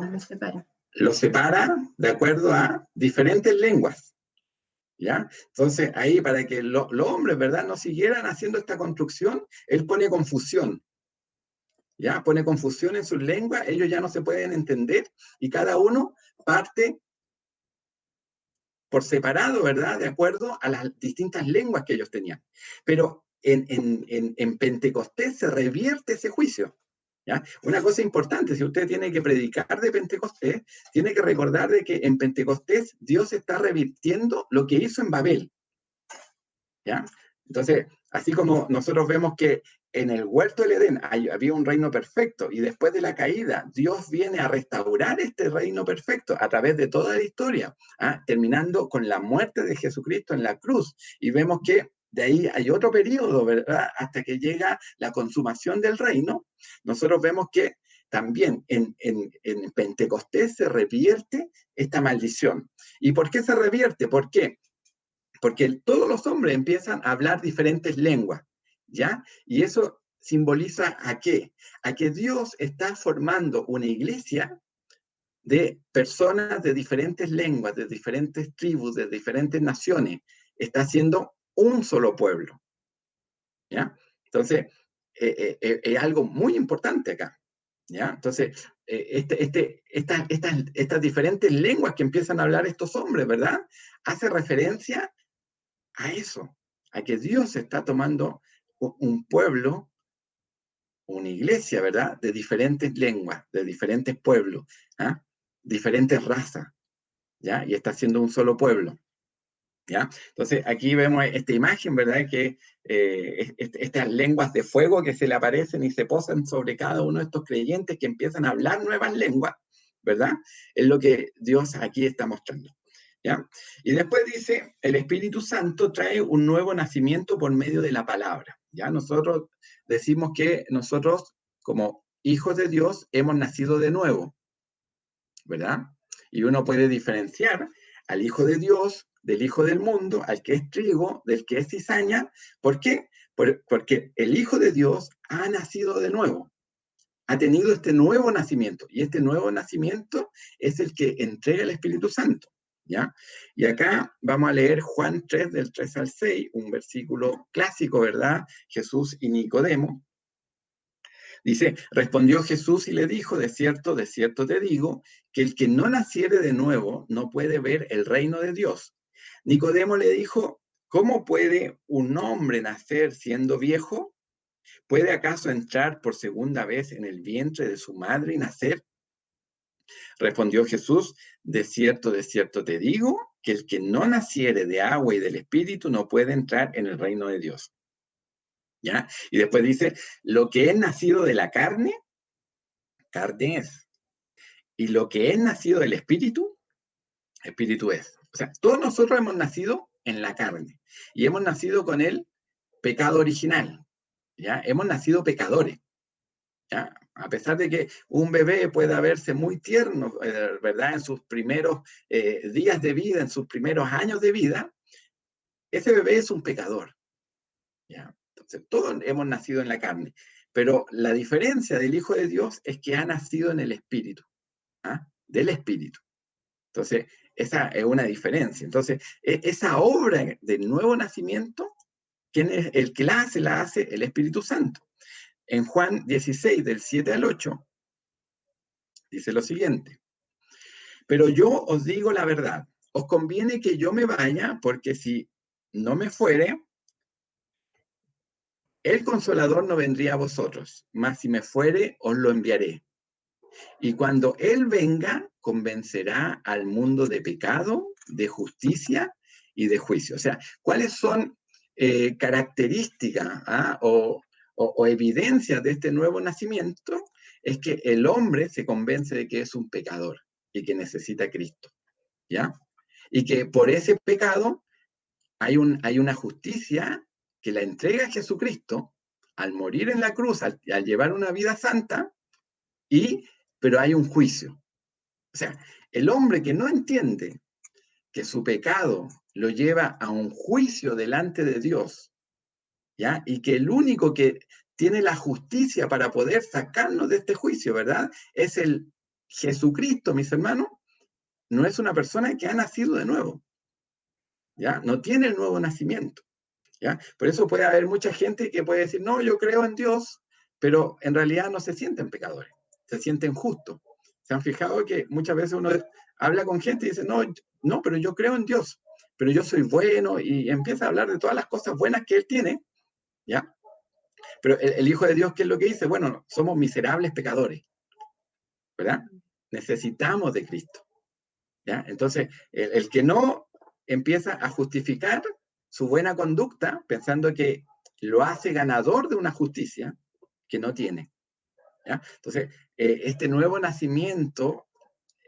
Lo separa de acuerdo a diferentes lenguas, ¿ya? Entonces, ahí para que los hombres, ¿verdad?, no siguieran haciendo esta construcción, él pone confusión, ¿ya? Pone confusión en sus lenguas, ellos ya no se pueden entender y cada uno parte por separado, ¿verdad?, de acuerdo a las distintas lenguas que ellos tenían. Pero en Pentecostés se revierte ese juicio, ¿ya? Una cosa importante, si usted tiene que predicar de Pentecostés, tiene que recordar de que en Pentecostés Dios está revirtiendo lo que hizo en Babel, ¿ya? Entonces, así como nosotros vemos que en el huerto del Edén había un reino perfecto, y después de la caída, Dios viene a restaurar este reino perfecto a través de toda la historia, terminando con la muerte de Jesucristo en la cruz. Y vemos que de ahí hay otro periodo, ¿verdad? Hasta que llega la consumación del reino. Nosotros vemos que también en Pentecostés se revierte esta maldición. ¿Y por qué se revierte? ¿Por qué? Porque todos los hombres empiezan a hablar diferentes lenguas, ¿ya? Y eso simboliza ¿a qué? A que Dios está formando una iglesia de personas de diferentes lenguas, de diferentes tribus, de diferentes naciones. Está haciendo un solo pueblo, ¿ya? Entonces, es algo muy importante acá, ¿ya? Entonces, estas diferentes lenguas que empiezan a hablar estos hombres, ¿verdad? Hace referencia a eso, a que Dios está tomando un pueblo, una iglesia, ¿verdad? De diferentes lenguas, de diferentes pueblos, diferentes razas, ¿ya? Y está haciendo un solo pueblo, ¿ya? Entonces, aquí vemos esta imagen, ¿verdad? Que estas lenguas de fuego que se le aparecen y se posan sobre cada uno de estos creyentes que empiezan a hablar nuevas lenguas, ¿verdad? Es lo que Dios aquí está mostrando. ¿Ya? Y después dice, el Espíritu Santo trae un nuevo nacimiento por medio de la palabra. ¿Ya? Nosotros decimos que nosotros, como hijos de Dios, hemos nacido de nuevo, ¿verdad? Y uno puede diferenciar al hijo de Dios del hijo del mundo, al que es trigo, del que es cizaña. ¿Por qué? Porque el hijo de Dios ha nacido de nuevo. Ha tenido este nuevo nacimiento, y este nuevo nacimiento es el que entrega el Espíritu Santo. ¿Ya? Y acá vamos a leer Juan 3, del 3 al 6, un versículo clásico, ¿verdad? Jesús y Nicodemo. Dice, respondió Jesús y le dijo, de cierto te digo, que el que no naciere de nuevo no puede ver el reino de Dios. Nicodemo le dijo, ¿cómo puede un hombre nacer siendo viejo? ¿Puede acaso entrar por segunda vez en el vientre de su madre y nacer? Respondió Jesús, de cierto te digo, que el que no naciere de agua y del Espíritu no puede entrar en el reino de Dios. ¿Ya? Y después dice, lo que es nacido de la carne, carne es. Y lo que es nacido del Espíritu, Espíritu es. O sea, todos nosotros hemos nacido en la carne y hemos nacido con el pecado original. ¿Ya? Hemos nacido pecadores. ¿Ya? A pesar de que un bebé pueda verse muy tierno, ¿verdad? En sus primeros días de vida, en sus primeros años de vida, ese bebé es un pecador. ¿Ya? Entonces, todos hemos nacido en la carne. Pero la diferencia del Hijo de Dios es que ha nacido en el Espíritu, del Espíritu. Entonces, esa es una diferencia. Entonces, esa obra del nuevo nacimiento, ¿quién es el que la hace el Espíritu Santo. En Juan 16, del 7 al 8, dice lo siguiente. Pero yo os digo la verdad, os conviene que yo me vaya, porque si no me fuere, el Consolador no vendría a vosotros, mas si me fuere, os lo enviaré. Y cuando Él venga, convencerá al mundo de pecado, de justicia y de juicio. O sea, ¿cuáles son características o evidencias de este nuevo nacimiento? Es que el hombre se convence de que es un pecador y que necesita a Cristo, ¿ya? Y que por ese pecado hay una justicia que la entrega a Jesucristo al morir en la cruz, al llevar una vida santa, pero hay un juicio. O sea, el hombre que no entiende que su pecado lo lleva a un juicio delante de Dios, ¿ya? Y que el único que tiene la justicia para poder sacarnos de este juicio, ¿verdad? Es el Jesucristo, mis hermanos. No es una persona que ha nacido de nuevo, ¿ya? No tiene el nuevo nacimiento, ¿ya? Por eso puede haber mucha gente que puede decir, no, yo creo en Dios, pero en realidad no se sienten pecadores, se sienten justos. ¿Se han fijado que muchas veces uno habla con gente y dice, no, pero yo creo en Dios, pero yo soy bueno, y empieza a hablar de todas las cosas buenas que él tiene, ¿ya? Pero el Hijo de Dios, ¿qué es lo que dice? Bueno, somos miserables pecadores, ¿verdad? Necesitamos de Cristo, ¿ya? Entonces, el que no empieza a justificar su buena conducta, pensando que lo hace ganador de una justicia que no tiene. ¿Ya? Entonces, este nuevo nacimiento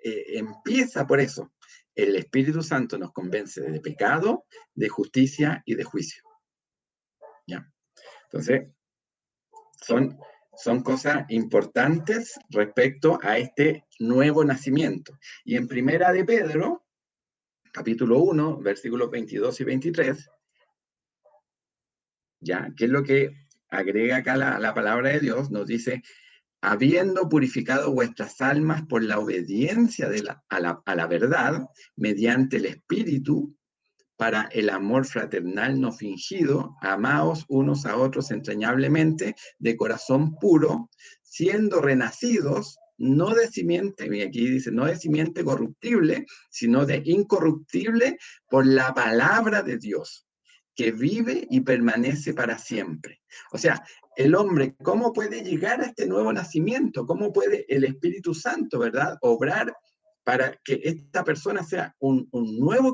empieza por eso. El Espíritu Santo nos convence de pecado, de justicia y de juicio. ¿Ya? Entonces, son cosas importantes respecto a este nuevo nacimiento. Y en Primera de Pedro, capítulo 1, versículos 22 y 23, ¿ya? ¿Qué es lo que agrega acá la palabra de Dios? Nos dice, habiendo purificado vuestras almas por la obediencia a la verdad, mediante el Espíritu, para el amor fraternal no fingido, amaos unos a otros entrañablemente, de corazón puro, siendo renacidos, no de simiente, y aquí dice, no de simiente corruptible, sino de incorruptible, por la palabra de Dios, que vive y permanece para siempre. O sea, el hombre, ¿cómo puede llegar a este nuevo nacimiento? ¿Cómo puede el Espíritu Santo, verdad, obrar para que esta persona sea una nueva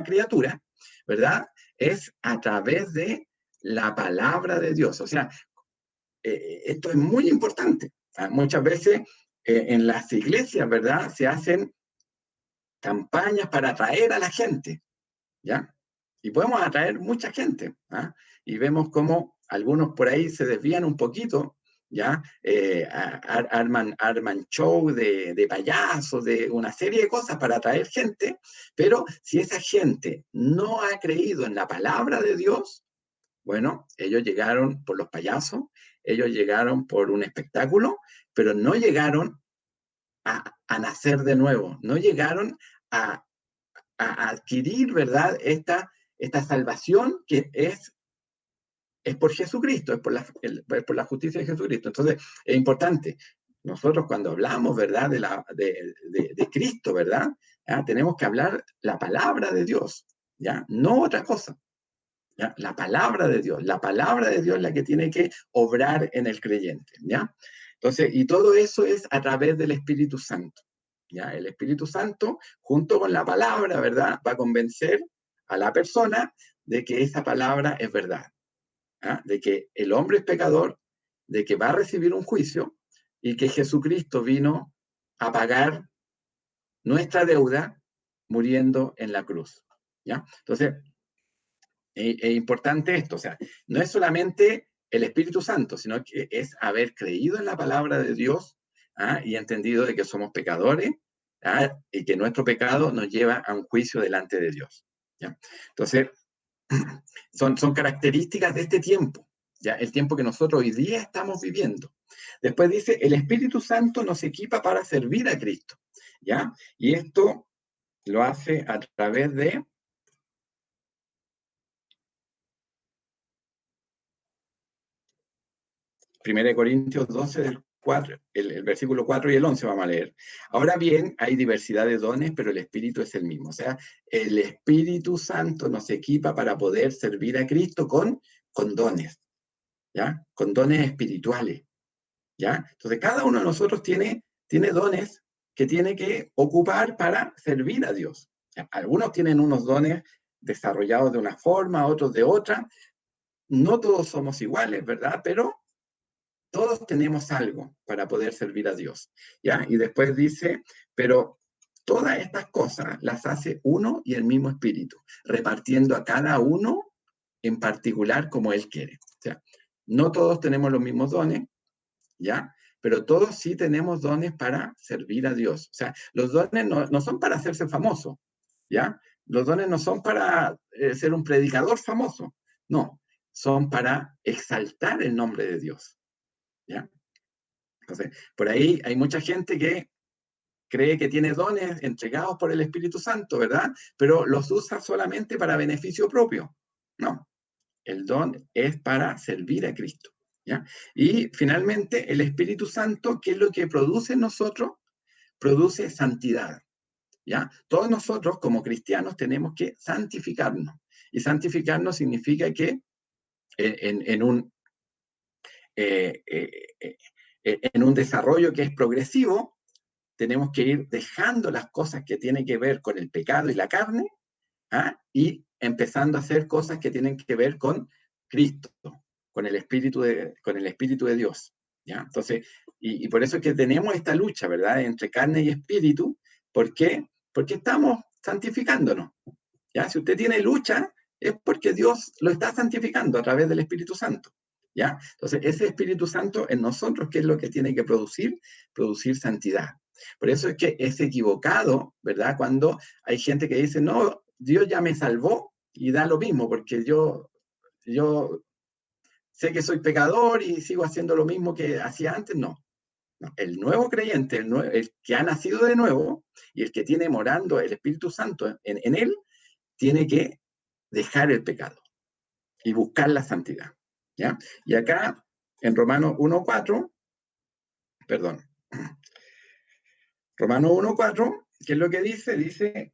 criatura, ¿verdad? Es a través de la palabra de Dios. O sea, esto es muy importante. Muchas veces en las iglesias, ¿verdad? Se hacen campañas para atraer a la gente, ¿ya? Y podemos atraer mucha gente, ¿ah? Y vemos cómo algunos por ahí se desvían un poquito, ¿ya? Arman show de payasos, de una serie de cosas para atraer gente, pero si esa gente no ha creído en la palabra de Dios, bueno, ellos llegaron por los payasos, ellos llegaron por un espectáculo, pero no llegaron a nacer de nuevo, no llegaron a adquirir, ¿verdad? Esta salvación que es por Jesucristo, es por la justicia de Jesucristo. Entonces, es importante. Nosotros cuando hablamos, ¿verdad? De Cristo, ¿verdad? ¿Ya? Tenemos que hablar la palabra de Dios, ¿ya? No otra cosa. ¿Ya? La palabra de Dios es la que tiene que obrar en el creyente, ¿ya? Entonces, y todo eso es a través del Espíritu Santo, ¿ya? El Espíritu Santo, junto con la palabra, ¿verdad? Va a convencer a la persona de que esa palabra es verdad, ¿ya? De que el hombre es pecador, de que va a recibir un juicio y que Jesucristo vino a pagar nuestra deuda muriendo en la cruz, ¿ya? Entonces, es importante esto, o sea, no es solamente el Espíritu Santo, sino que es haber creído en la palabra de Dios, y entendido de que somos pecadores, y que nuestro pecado nos lleva a un juicio delante de Dios, ¿ya? Entonces, son características de este tiempo, ¿ya? El tiempo que nosotros hoy día estamos viviendo. Después dice, el Espíritu Santo nos equipa para servir a Cristo, ¿ya? Y esto lo hace a través de 1 Corintios 12, del 4, el versículo 4 y el 11 vamos a leer. Ahora bien, hay diversidad de dones, pero el Espíritu es el mismo. O sea, el Espíritu Santo nos equipa para poder servir a Cristo con dones, ¿ya? Con dones espirituales, ¿ya? Entonces, cada uno de nosotros tiene dones que tiene que ocupar para servir a Dios. ¿Ya? Algunos tienen unos dones desarrollados de una forma, otros de otra. No todos somos iguales, ¿verdad? Pero todos tenemos algo para poder servir a Dios, ¿ya? Y después dice, pero todas estas cosas las hace uno y el mismo Espíritu, repartiendo a cada uno en particular como Él quiere. O sea, no todos tenemos los mismos dones, ¿ya? Pero todos sí tenemos dones para servir a Dios. O sea, los dones no son para hacerse famoso, ¿ya? Los dones no son para ser un predicador famoso, no, son para exaltar el nombre de Dios, ¿ya? Entonces, por ahí hay mucha gente que cree que tiene dones entregados por el Espíritu Santo, ¿verdad? Pero los usa solamente para beneficio propio. No, el don es para servir a Cristo, ¿ya? Y finalmente, el Espíritu Santo, ¿qué es lo que produce en nosotros? Produce santidad, ¿ya? Todos nosotros, como cristianos, tenemos que santificarnos. Y santificarnos significa que en un desarrollo que es progresivo, tenemos que ir dejando las cosas que tienen que ver con el pecado y la carne, y empezando a hacer cosas que tienen que ver con Cristo, con el Espíritu de Dios. ¿Ya? Entonces, y por eso es que tenemos esta lucha, ¿verdad?, entre carne y espíritu. ¿Por qué? Porque estamos santificándonos. ¿Ya? Si usted tiene lucha, es porque Dios lo está santificando a través del Espíritu Santo. ¿Ya? Entonces, ese Espíritu Santo en nosotros, ¿qué es lo que tiene que producir? Producir santidad. Por eso es que es equivocado, ¿verdad?, cuando hay gente que dice, no, Dios ya me salvó y da lo mismo, porque yo sé que soy pecador y sigo haciendo lo mismo que hacía antes. No. No. El nuevo creyente, el que ha nacido de nuevo y el que tiene morando el Espíritu Santo en él, tiene que dejar el pecado y buscar la santidad. ¿Ya? Y acá, en Romanos 1:4, perdón, Romanos 1:4, ¿qué es lo que dice? Dice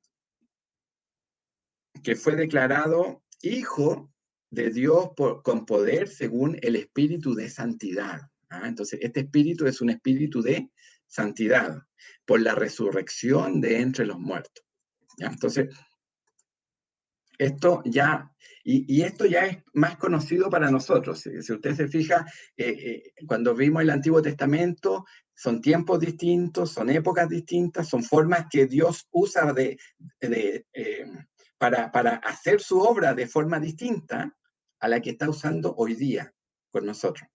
que fue declarado hijo de Dios con poder según el espíritu de santidad. ¿Ah? Entonces, este espíritu es un espíritu de santidad por la resurrección de entre los muertos. ¿Ya? Entonces, esto ya, y esto ya es más conocido para nosotros. Si usted se fija, cuando vimos el Antiguo Testamento, son tiempos distintos, son épocas distintas, son formas que Dios usa para hacer su obra de forma distinta a la que está usando hoy día con nosotros.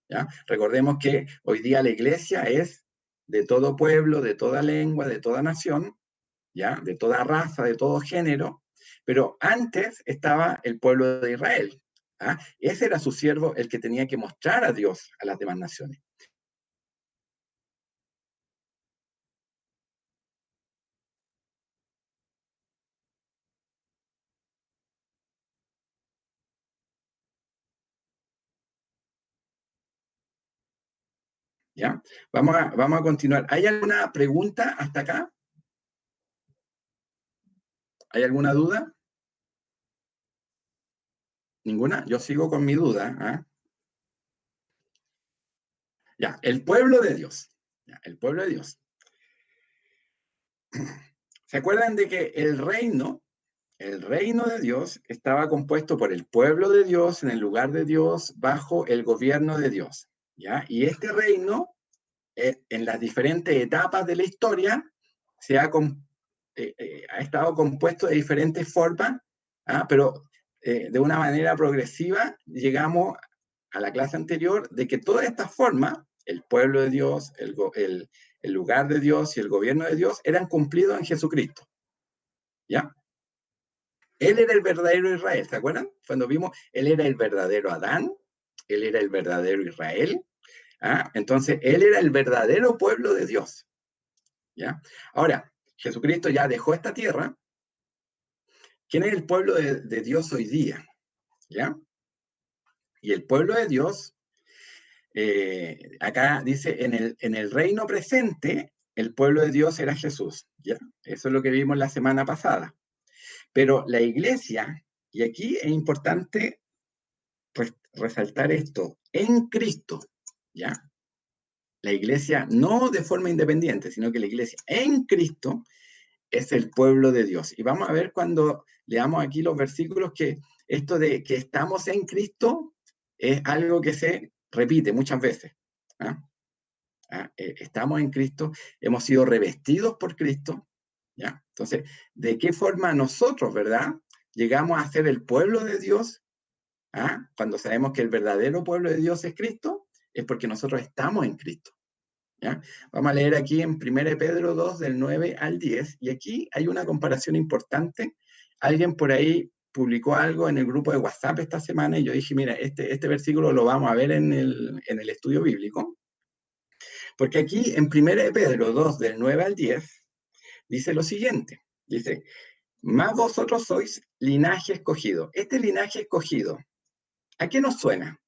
¿Ya? Recordemos que hoy día la iglesia es de todo pueblo, de toda lengua, de toda nación, ¿ya? De toda raza, de todo género, pero antes estaba el pueblo de Israel. ¿Ah? Ese era su siervo, el que tenía que mostrar a Dios a las demás naciones. ¿Ya? Vamos a continuar. ¿Hay alguna pregunta hasta acá? ¿Hay alguna duda? ¿Ninguna? Yo sigo con mi duda. ¿Ah? Ya, el pueblo de Dios. Ya, el pueblo de Dios. ¿Se acuerdan de que el reino de Dios estaba compuesto por el pueblo de Dios en el lugar de Dios bajo el gobierno de Dios? ¿Ya? Y este reino, en las diferentes etapas de la historia, ha estado compuesto de diferentes formas, pero de una manera progresiva llegamos a la clase anterior de que todas estas formas, el pueblo de Dios, el lugar de Dios y el gobierno de Dios, eran cumplidos en Jesucristo. ¿Ya? Él era el verdadero Israel, ¿se acuerdan? Cuando vimos, él era el verdadero Adán, él era el verdadero Israel. Entonces, él era el verdadero pueblo de Dios. ¿Ya? Ahora, Jesucristo ya dejó esta tierra. ¿Quién es el pueblo de Dios hoy día? ¿Ya? Y el pueblo de Dios, acá dice, en el reino presente, el pueblo de Dios era Jesús. ¿Ya? Eso es lo que vimos la semana pasada. Pero la iglesia, y aquí es importante resaltar esto, en Cristo, ¿ya? La iglesia no de forma independiente, sino que la iglesia en Cristo es el pueblo de Dios. Y vamos a ver cuando leamos aquí los versículos que esto de que estamos en Cristo es algo que se repite muchas veces. Estamos en Cristo, hemos sido revestidos por Cristo. ¿Ya? Entonces, ¿de qué forma nosotros, verdad, llegamos a ser el pueblo de Dios? Cuando sabemos que el verdadero pueblo de Dios es Cristo, es porque nosotros estamos en Cristo. ¿Ya? Vamos a leer aquí en 1 Pedro 2, del 9 al 10, y aquí hay una comparación importante. Alguien por ahí publicó algo en el grupo de WhatsApp esta semana, y yo dije, mira, este versículo lo vamos a ver en el estudio bíblico, porque aquí en 1 Pedro 2, del 9 al 10, dice lo siguiente, dice, más vosotros sois linaje escogido. Este linaje escogido, ¿a qué nos suena?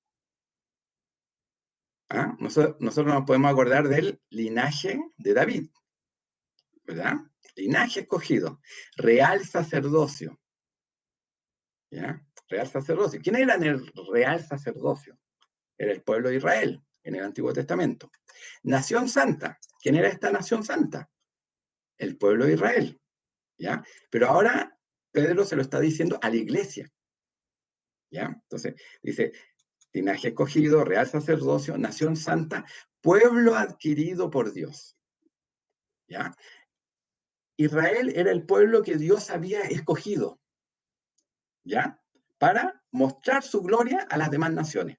Nosotros nos podemos acordar del linaje de David, ¿verdad? Linaje escogido, real sacerdocio, ¿ya? Real sacerdocio. ¿Quién era en el real sacerdocio? Era el pueblo de Israel, en el Antiguo Testamento. Nación santa. ¿Quién era esta nación santa? El pueblo de Israel, ¿ya? Pero ahora Pedro se lo está diciendo a la iglesia. ¿Ya? Entonces, dice, linaje escogido, real sacerdocio, nación santa, pueblo adquirido por Dios. ¿Ya? Israel era el pueblo que Dios había escogido, ¿ya? Para mostrar su gloria a las demás naciones.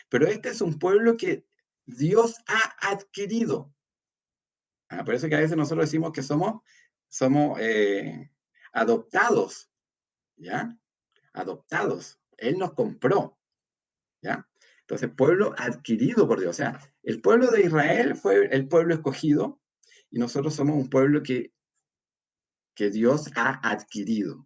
Pero este es un pueblo que Dios ha adquirido. Por eso que a veces nosotros decimos que somos adoptados, ¿ya? Adoptados. Él nos compró, ¿ya? Entonces, pueblo adquirido por Dios. O sea, el pueblo de Israel fue el pueblo escogido y nosotros somos un pueblo que Dios ha adquirido.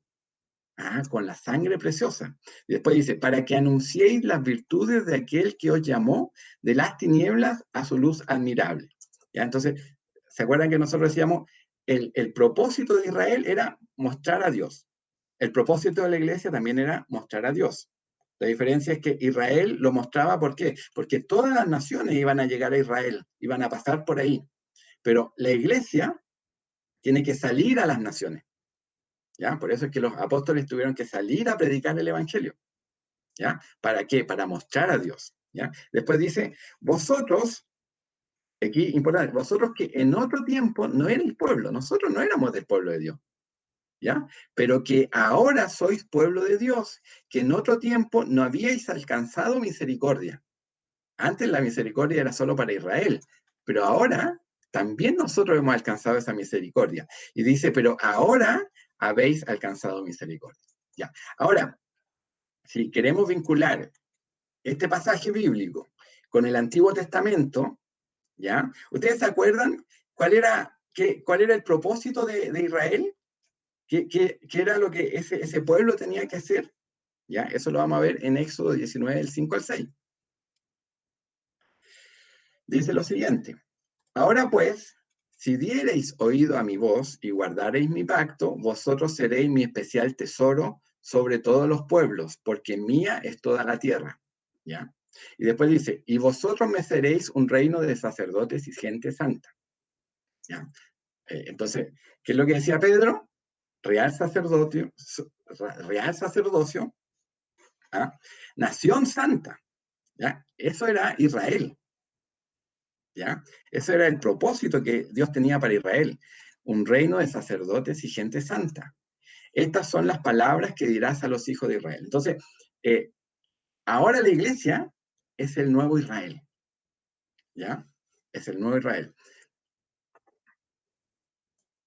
Con la sangre preciosa. Y después dice, para que anunciéis las virtudes de aquel que os llamó de las tinieblas a su luz admirable. ¿Ya? Entonces, ¿se acuerdan que nosotros decíamos, el propósito de Israel era mostrar a Dios? El propósito de la iglesia también era mostrar a Dios. La diferencia es que Israel lo mostraba, ¿por qué? Porque todas las naciones iban a llegar a Israel, iban a pasar por ahí. Pero la iglesia tiene que salir a las naciones. ¿Ya? Por eso es que los apóstoles tuvieron que salir a predicar el evangelio. ¿Ya? ¿Para qué? Para mostrar a Dios. ¿Ya? Después dice, vosotros, aquí importante, vosotros que en otro tiempo no erais pueblo, nosotros no éramos del pueblo de Dios. ¿Ya? Pero que ahora sois pueblo de Dios, que en otro tiempo no habíais alcanzado misericordia. Antes la misericordia era solo para Israel, pero ahora también nosotros hemos alcanzado esa misericordia. Y dice, pero ahora habéis alcanzado misericordia. Ya. Ahora, si queremos vincular este pasaje bíblico con el Antiguo Testamento, ¿ya? ¿Ustedes se acuerdan cuál era el propósito de Israel? ¿Qué era lo que ese pueblo tenía que hacer? ¿Ya? Eso lo vamos a ver en Éxodo 19, del 5 al 6. Dice lo siguiente. Ahora pues, si diereis oído a mi voz y guardareis mi pacto, vosotros seréis mi especial tesoro sobre todos los pueblos, porque mía es toda la tierra. ¿Ya? Y después dice, y vosotros me seréis un reino de sacerdotes y gente santa. ¿Ya? Entonces, ¿qué es lo que decía Pedro? Real sacerdocio, ¿ah? Nación santa. ¿Ya? Eso era Israel. ¿Ya? Ese era el propósito que Dios tenía para Israel, un reino de sacerdotes y gente santa. Estas son las palabras que dirás a los hijos de Israel. Entonces, ahora la iglesia es el nuevo Israel, ¿ya? Es el nuevo Israel.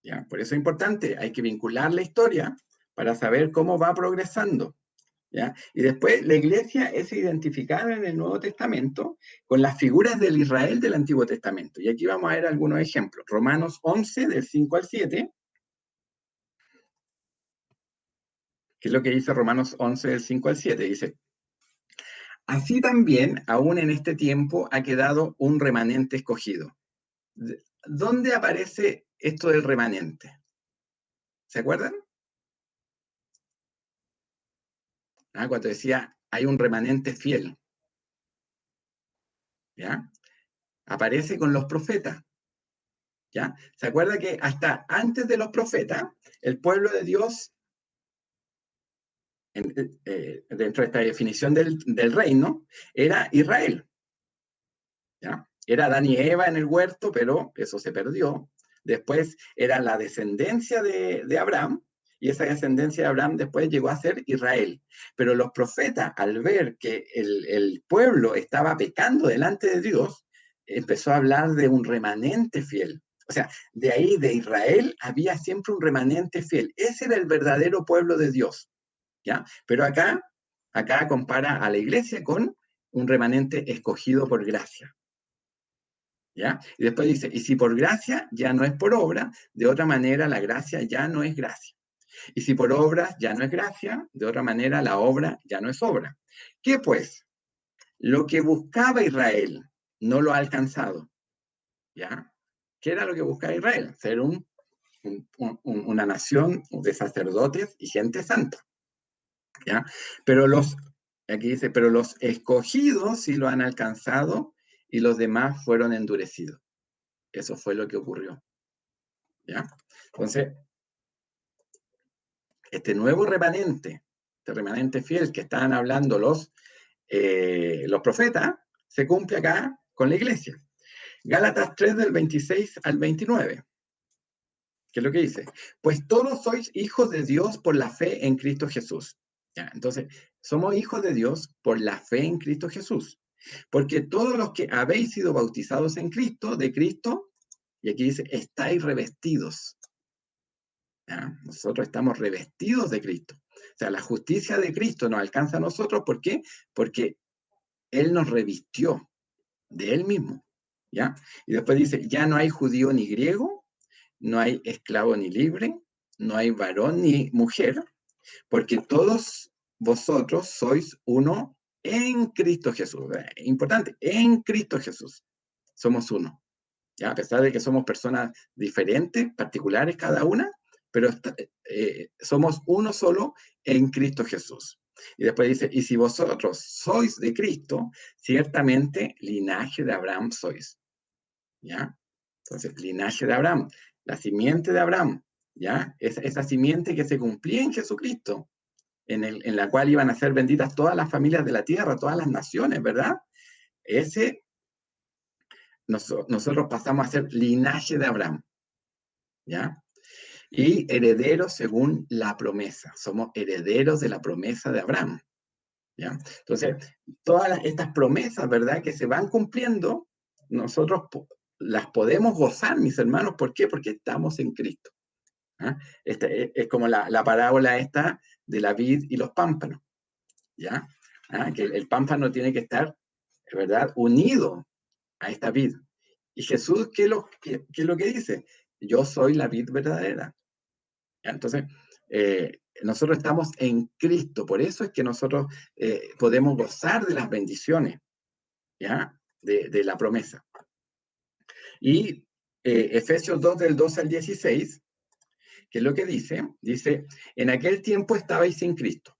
¿Ya? Por eso es importante, hay que vincular la historia para saber cómo va progresando. ¿Ya? Y después la iglesia es identificada en el Nuevo Testamento con las figuras del Israel del Antiguo Testamento. Y aquí vamos a ver algunos ejemplos. Romanos 11, del 5 al 7. ¿Qué es lo que dice Romanos 11, del 5 al 7? Dice, así también, aún en este tiempo, ha quedado un remanente escogido. ¿Dónde aparece esto del remanente? ¿Se acuerdan? Cuando decía, hay un remanente fiel. ¿Ya? Aparece con los profetas. ¿Ya? ¿Se acuerda que hasta antes de los profetas, el pueblo de Dios, dentro de esta definición del reino, era Israel? ¿Ya? Era Adán y Eva en el huerto, pero eso se perdió. Después era la descendencia de Abraham, y esa descendencia de Abraham después llegó a ser Israel. Pero los profetas, al ver que el pueblo estaba pecando delante de Dios, empezó a hablar de un remanente fiel. O sea, de ahí, de Israel, había siempre un remanente fiel. Ese era el verdadero pueblo de Dios. ¿Ya? Pero acá compara a la iglesia con un remanente escogido por gracia. ¿Ya? Y después dice, y si por gracia ya no es por obra, de otra manera la gracia ya no es gracia. Y si por obras ya no es gracia, de otra manera la obra ya no es obra. ¿Qué pues? Lo que buscaba Israel no lo ha alcanzado. ¿Ya? ¿Qué era lo que buscaba Israel? Ser una nación de sacerdotes y gente santa. ¿Ya? Pero aquí dice, pero los escogidos sí lo han alcanzado y los demás fueron endurecidos. Eso fue lo que ocurrió. ¿Ya? Entonces, este nuevo remanente, este remanente fiel que estaban hablando los profetas, se cumple acá con la iglesia. Gálatas 3 del 26 al 29. ¿Qué es lo que dice? Pues todos sois hijos de Dios por la fe en Cristo Jesús. ¿Ya? Entonces, somos hijos de Dios por la fe en Cristo Jesús. Porque todos los que habéis sido bautizados en Cristo, de Cristo, y aquí dice, estáis revestidos. ¿Ya? Nosotros estamos revestidos de Cristo. O sea, la justicia de Cristo nos alcanza a nosotros. ¿Por qué? Porque Él nos revistió de Él mismo. ¿Ya? Y después dice, ya no hay judío ni griego, no hay esclavo ni libre, no hay varón ni mujer, porque todos vosotros sois uno en Cristo Jesús. Importante, en Cristo Jesús. Somos uno. ¿Ya? A pesar de que somos personas diferentes, particulares cada una, pero somos uno solo en Cristo Jesús. Y después dice, y si vosotros sois de Cristo, ciertamente linaje de Abraham sois. ¿Ya? Entonces, linaje de Abraham, la simiente de Abraham, ¿ya? Esa simiente que se cumplía en Jesucristo, en la cual iban a ser benditas todas las familias de la tierra, todas las naciones, ¿verdad? Nosotros pasamos a ser linaje de Abraham, ¿ya? Y herederos según la promesa. Somos herederos de la promesa de Abraham, ¿ya? Entonces, todas estas promesas, ¿verdad? Que se van cumpliendo, nosotros las podemos gozar, mis hermanos. ¿Por qué? Porque estamos en Cristo. ¿Ah? Es como la parábola esta de la vid y los pámpanos, ¿ya? ¿Ah? Que el pámpano tiene que estar, ¿verdad?, unido a esta vid. Y Jesús, ¿qué es lo que dice? Yo soy la vid verdadera. ¿Ya? Entonces, nosotros estamos en Cristo, por eso es que nosotros podemos gozar de las bendiciones, ¿ya?, de la promesa. Y Efesios 2 del 12 al 16, ¿qué es lo que dice? Dice, en aquel tiempo estabais sin Cristo,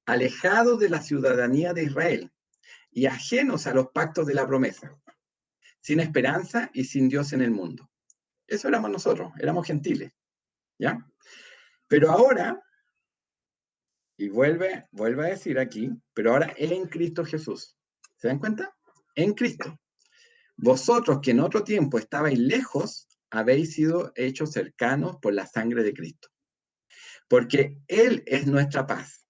alejados de la ciudadanía de Israel y ajenos a los pactos de la promesa, sin esperanza y sin Dios en el mundo. Eso éramos nosotros, éramos gentiles, ¿ya? Pero ahora, y vuelve a decir aquí, pero ahora en Cristo Jesús. ¿Se dan cuenta? En Cristo. Vosotros que en otro tiempo estabais lejos, habéis sido hechos cercanos por la sangre de Cristo. Porque Él es nuestra paz,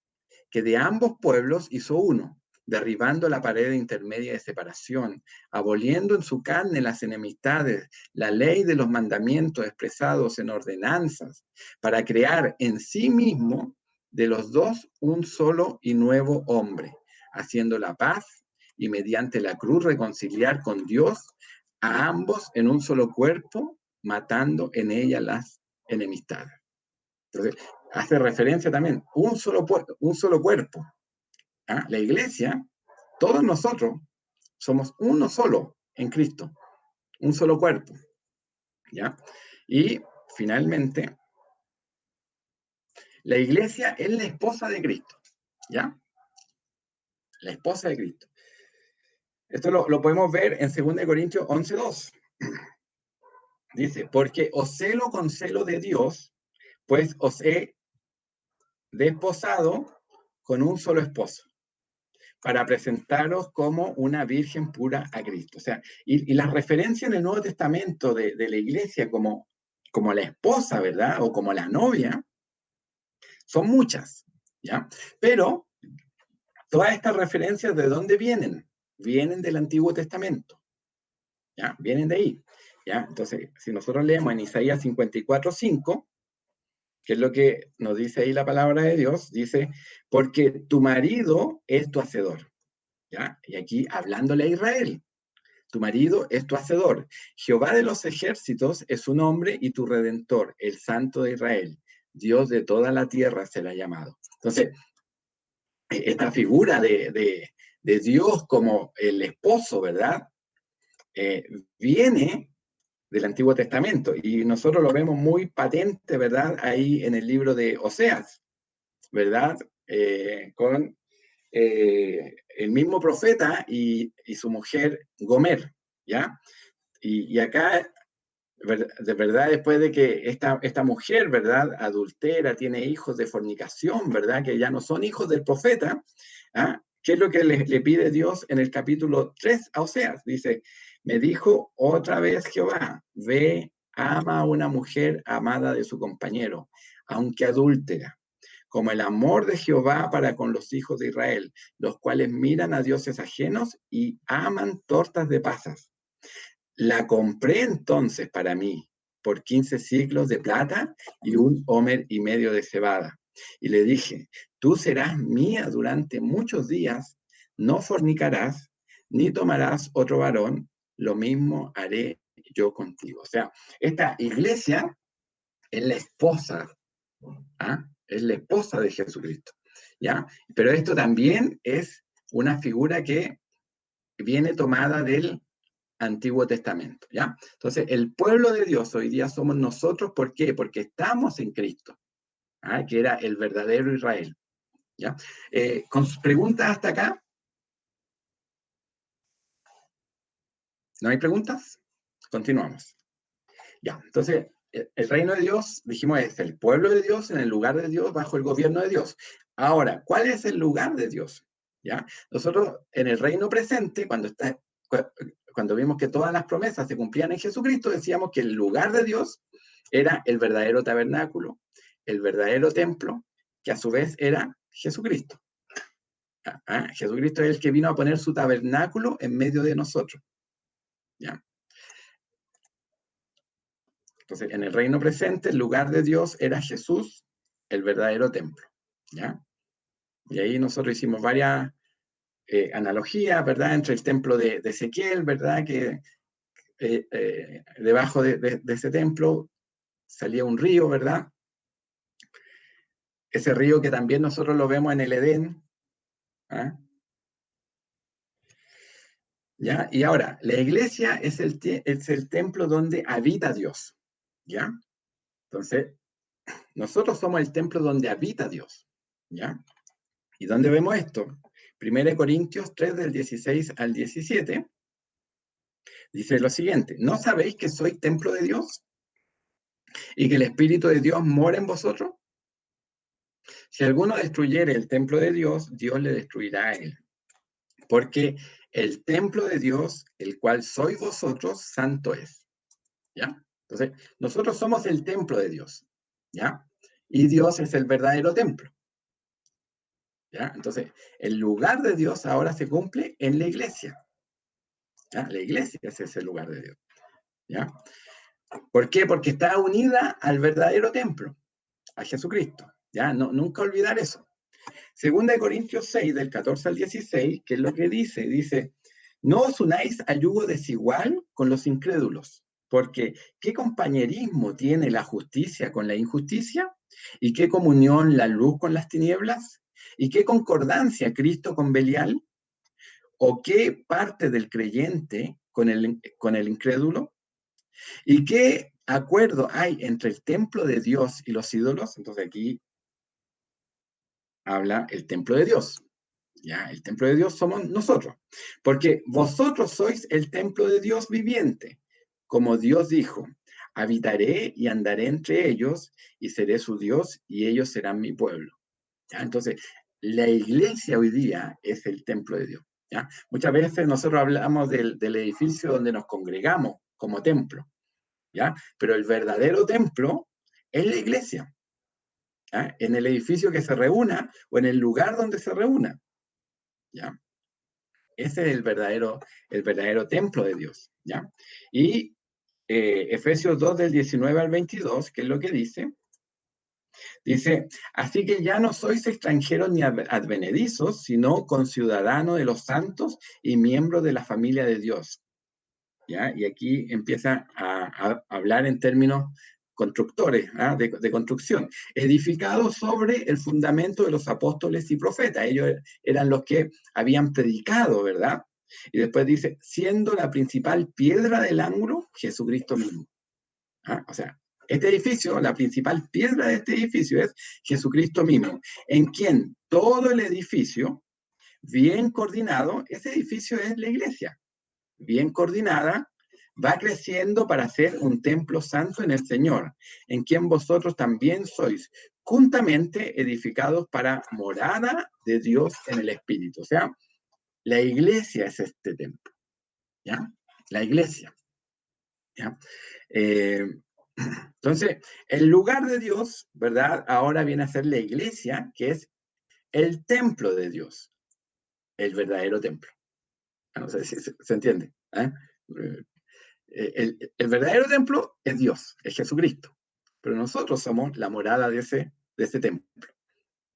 que de ambos pueblos hizo uno, derribando la pared intermedia de separación, aboliendo en su carne las enemistades, la ley de los mandamientos expresados en ordenanzas, para crear en sí mismo de los dos un solo y nuevo hombre, haciendo la paz y mediante la cruz reconciliar con Dios a ambos en un solo cuerpo, matando en ella las enemistades. Entonces, hace referencia también, un solo cuerpo. ¿Ah? La iglesia, todos nosotros, somos uno solo en Cristo, un solo cuerpo. ¿Ya? Y finalmente, la iglesia es la esposa de Cristo. ¿Ya? La esposa de Cristo. Esto lo podemos ver en 2 Corintios 11:2. Dice, porque os celo con celo de Dios, pues os he desposado con un solo esposo, para presentaros como una virgen pura a Cristo. O sea, y la referencia en el Nuevo Testamento de la iglesia como la esposa, ¿verdad? O como la novia, son muchas, ¿ya? Pero todas estas referencias, ¿de dónde vienen? Vienen del Antiguo Testamento, ¿ya? Vienen de ahí, ¿ya? Entonces, si nosotros leemos en Isaías 54:5, que es lo que nos dice ahí la palabra de Dios, dice, porque tu marido es tu hacedor, ¿ya? Y aquí hablándole a Israel, tu marido es tu hacedor. Jehová de los ejércitos es su nombre y tu redentor, el Santo de Israel. Dios de toda la tierra será llamado. Entonces, esta figura de Dios como el esposo, ¿verdad? Viene del Antiguo Testamento y nosotros lo vemos muy patente, ¿verdad? Ahí en el libro de Oseas, ¿verdad? Con el mismo profeta y su mujer Gomer, ¿ya? Y acá de verdad, después de que esta mujer, ¿verdad?, adultera, tiene hijos de fornicación, ¿verdad?, que ya no son hijos del profeta, ¿ah? ¿Qué es lo que le pide Dios en el capítulo 3 a Oseas? Dice, me dijo otra vez Jehová, ve, ama a una mujer amada de su compañero, aunque adúltera, como el amor de Jehová para con los hijos de Israel, los cuales miran a dioses ajenos y aman tortas de pasas. La compré entonces para mí por 15 siclos de plata y 1 homer y medio de cebada. Y le dije, tú serás mía durante muchos días, no fornicarás, ni tomarás otro varón, lo mismo haré yo contigo. O sea, esta iglesia es la esposa, ¿ah? Es la esposa de Jesucristo, ¿ya? Pero esto también es una figura que viene tomada del Antiguo Testamento, ¿ya? Entonces, el pueblo de Dios hoy día somos nosotros, ¿por qué? Porque estamos en Cristo, ¿ah? Que era el verdadero Israel, ¿ya? ¿Con sus preguntas hasta acá? ¿No hay preguntas? Continuamos. Ya, entonces, el reino de Dios, dijimos, es el pueblo de Dios en el lugar de Dios, bajo el gobierno de Dios. Ahora, ¿cuál es el lugar de Dios? ¿Ya? Nosotros, en el reino presente, cuando vimos que todas las promesas se cumplían en Jesucristo, decíamos que el lugar de Dios era el verdadero tabernáculo, el verdadero templo, que a su vez era Jesucristo. Jesucristo es el que vino a poner su tabernáculo en medio de nosotros. ¿Ya? Entonces, en el reino presente, el lugar de Dios era Jesús, el verdadero templo. ¿Ya? Y ahí nosotros hicimos varias analogías, ¿verdad? Entre el templo de Ezequiel, ¿verdad? Que debajo de ese templo salía un río, ¿verdad? Ese río que también nosotros lo vemos en el Edén. ¿Ah? ¿Ya? Y ahora, la iglesia es el templo donde habita Dios. ¿Ya? Entonces, nosotros somos el templo donde habita Dios. ¿Ya? ¿Y dónde vemos esto? 1 Corintios 3, del 16 al 17, dice lo siguiente, ¿no sabéis que soy templo de Dios? ¿Y que el Espíritu de Dios mora en vosotros? Si alguno destruyere el templo de Dios, Dios le destruirá a él. Porque el templo de Dios, el cual sois vosotros, santo es. ¿Ya? Entonces, nosotros somos el templo de Dios. ¿Ya? Y Dios es el verdadero templo. ¿Ya? Entonces, el lugar de Dios ahora se cumple en la iglesia. ¿Ya? La iglesia es ese lugar de Dios. ¿Ya? ¿Por qué? Porque está unida al verdadero templo, a Jesucristo. ¿Ya? No, nunca olvidar eso. 2 Corintios 6, del 14 al 16, ¿qué es lo que dice? Dice, no os unáis a yugo desigual con los incrédulos, porque ¿qué compañerismo tiene la justicia con la injusticia? ¿Y qué comunión la luz con las tinieblas? ¿Y qué concordancia Cristo con Belial? ¿O qué parte del creyente con el incrédulo? ¿Y qué acuerdo hay entre el templo de Dios y los ídolos? Entonces aquí habla el templo de Dios. Ya, el templo de Dios somos nosotros, porque vosotros sois el templo de Dios viviente, como Dios dijo, habitaré y andaré entre ellos y seré su Dios y ellos serán mi pueblo. ¿Ya? Entonces, la iglesia hoy día es el templo de Dios. ¿Ya? Muchas veces nosotros hablamos del edificio donde nos congregamos como templo, ¿ya? Pero el verdadero templo es la iglesia, ¿ya? En el edificio que se reúna o en el lugar donde se reúna. ¿Ya? Ese es el verdadero templo de Dios, ¿ya? Y Efesios 2, del 19 al 22, ¿qué es lo que dice? Dice, así que ya no sois extranjeros ni advenedizos, sino conciudadanos de los santos y miembros de la familia de Dios, ¿ya? Y aquí empieza a hablar en términos constructores, ¿ah? de construcción, edificados sobre el fundamento de los apóstoles y profetas. Ellos eran los que habían predicado, ¿verdad? Y después dice, siendo la principal piedra del ángulo, Jesucristo mismo. ¿Ah? O sea, este edificio, la principal piedra de este edificio es Jesucristo mismo, en quien todo el edificio, bien coordinado, ese edificio es la iglesia, bien coordinada, va creciendo para ser un templo santo en el Señor, en quien vosotros también sois juntamente edificados para morada de Dios en el Espíritu. O sea, la iglesia es este templo, ¿ya? La iglesia, ¿ya? Entonces, el lugar de Dios, ¿verdad? Ahora viene a ser la iglesia, que es el templo de Dios, el verdadero templo. No sé si se entiende. ¿Eh? El verdadero templo es Dios, es Jesucristo. Pero nosotros somos la morada de ese templo.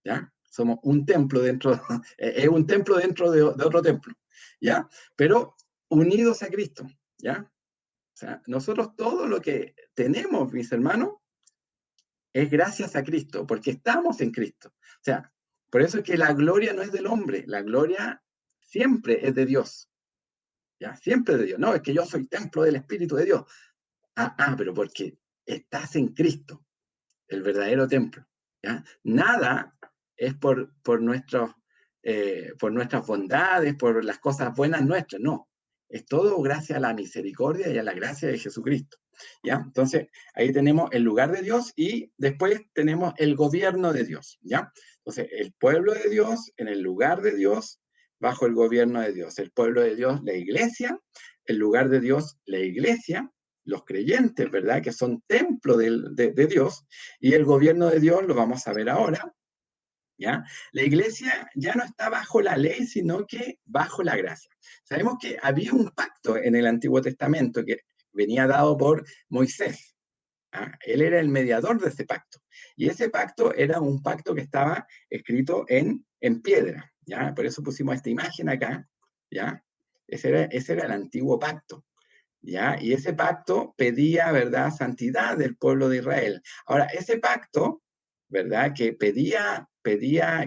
¿Ya? Somos un templo dentro, es un templo dentro de otro templo. ¿Ya? Pero unidos a Cristo. ¿Ya? O sea, nosotros todo lo que tenemos, mis hermanos, es gracias a Cristo, porque estamos en Cristo. O sea, por eso es que la gloria no es del hombre, la gloria siempre es de Dios. ¿Ya? Siempre de Dios. No, es que yo soy templo del Espíritu de Dios. Pero porque estás en Cristo, el verdadero templo. ¿Ya? Nada es por nuestras bondades, por las cosas buenas nuestras, no. Es todo gracias a la misericordia y a la gracia de Jesucristo. ¿Ya? Entonces, ahí tenemos el lugar de Dios y después tenemos el gobierno de Dios. ¿Ya? Entonces, el pueblo de Dios en el lugar de Dios, bajo el gobierno de Dios. El pueblo de Dios, la iglesia, el lugar de Dios, la iglesia, los creyentes, ¿verdad? Que son templo de Dios, y el gobierno de Dios lo vamos a ver ahora, ¿ya? La iglesia ya no está bajo la ley, sino que bajo la gracia. Sabemos que había un pacto en el Antiguo Testamento que venía dado por Moisés. ¿Ah? Él era el mediador de ese pacto. Y ese pacto era un pacto que estaba escrito en piedra, ¿ya? Por eso pusimos esta imagen acá, ¿ya? Ese era el antiguo pacto. ¿Ya? Y ese pacto pedía, ¿verdad?, santidad del pueblo de Israel. Ahora, ese pacto, ¿verdad?, que pedía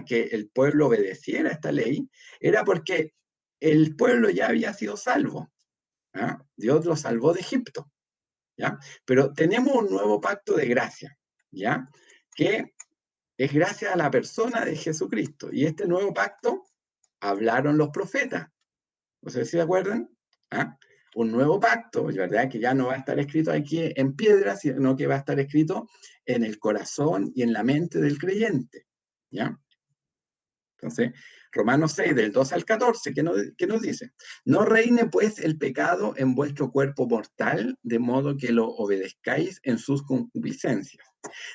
que el pueblo obedeciera esta ley, era porque el pueblo ya había sido salvo. ¿Ah? Dios lo salvó de Egipto, ¿ya? Pero tenemos un nuevo pacto de gracia, ¿ya? Que es gracias a la persona de Jesucristo. Y este nuevo pacto hablaron los profetas. No sé si se acuerdan. ¿Ah? Un nuevo pacto, ¿verdad? Que ya no va a estar escrito aquí en piedra, sino que va a estar escrito en el corazón y en la mente del creyente. ¿Ya? Entonces, Romanos 6, del 2 al 14, ¿qué nos dice? No reine pues el pecado en vuestro cuerpo mortal, de modo que lo obedezcáis en sus concupiscencias.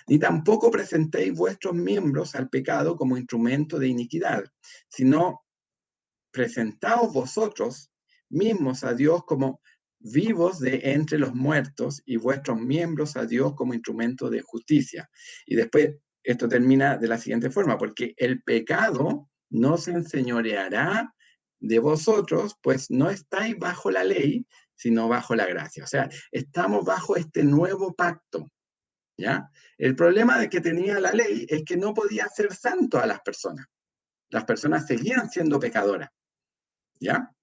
Ni tampoco presentéis vuestros miembros al pecado como instrumento de iniquidad, sino presentaos vosotros mismos a Dios como vivos de entre los muertos y vuestros miembros a Dios como instrumento de justicia. Y después esto termina de la siguiente forma, porque el pecado no se enseñoreará de vosotros, pues no estáis bajo la ley, sino bajo la gracia. O sea, estamos bajo este nuevo pacto, ¿ya? El problema de que tenía la ley es que no podía hacer santo a las personas. Las personas seguían siendo pecadoras, ¿ya?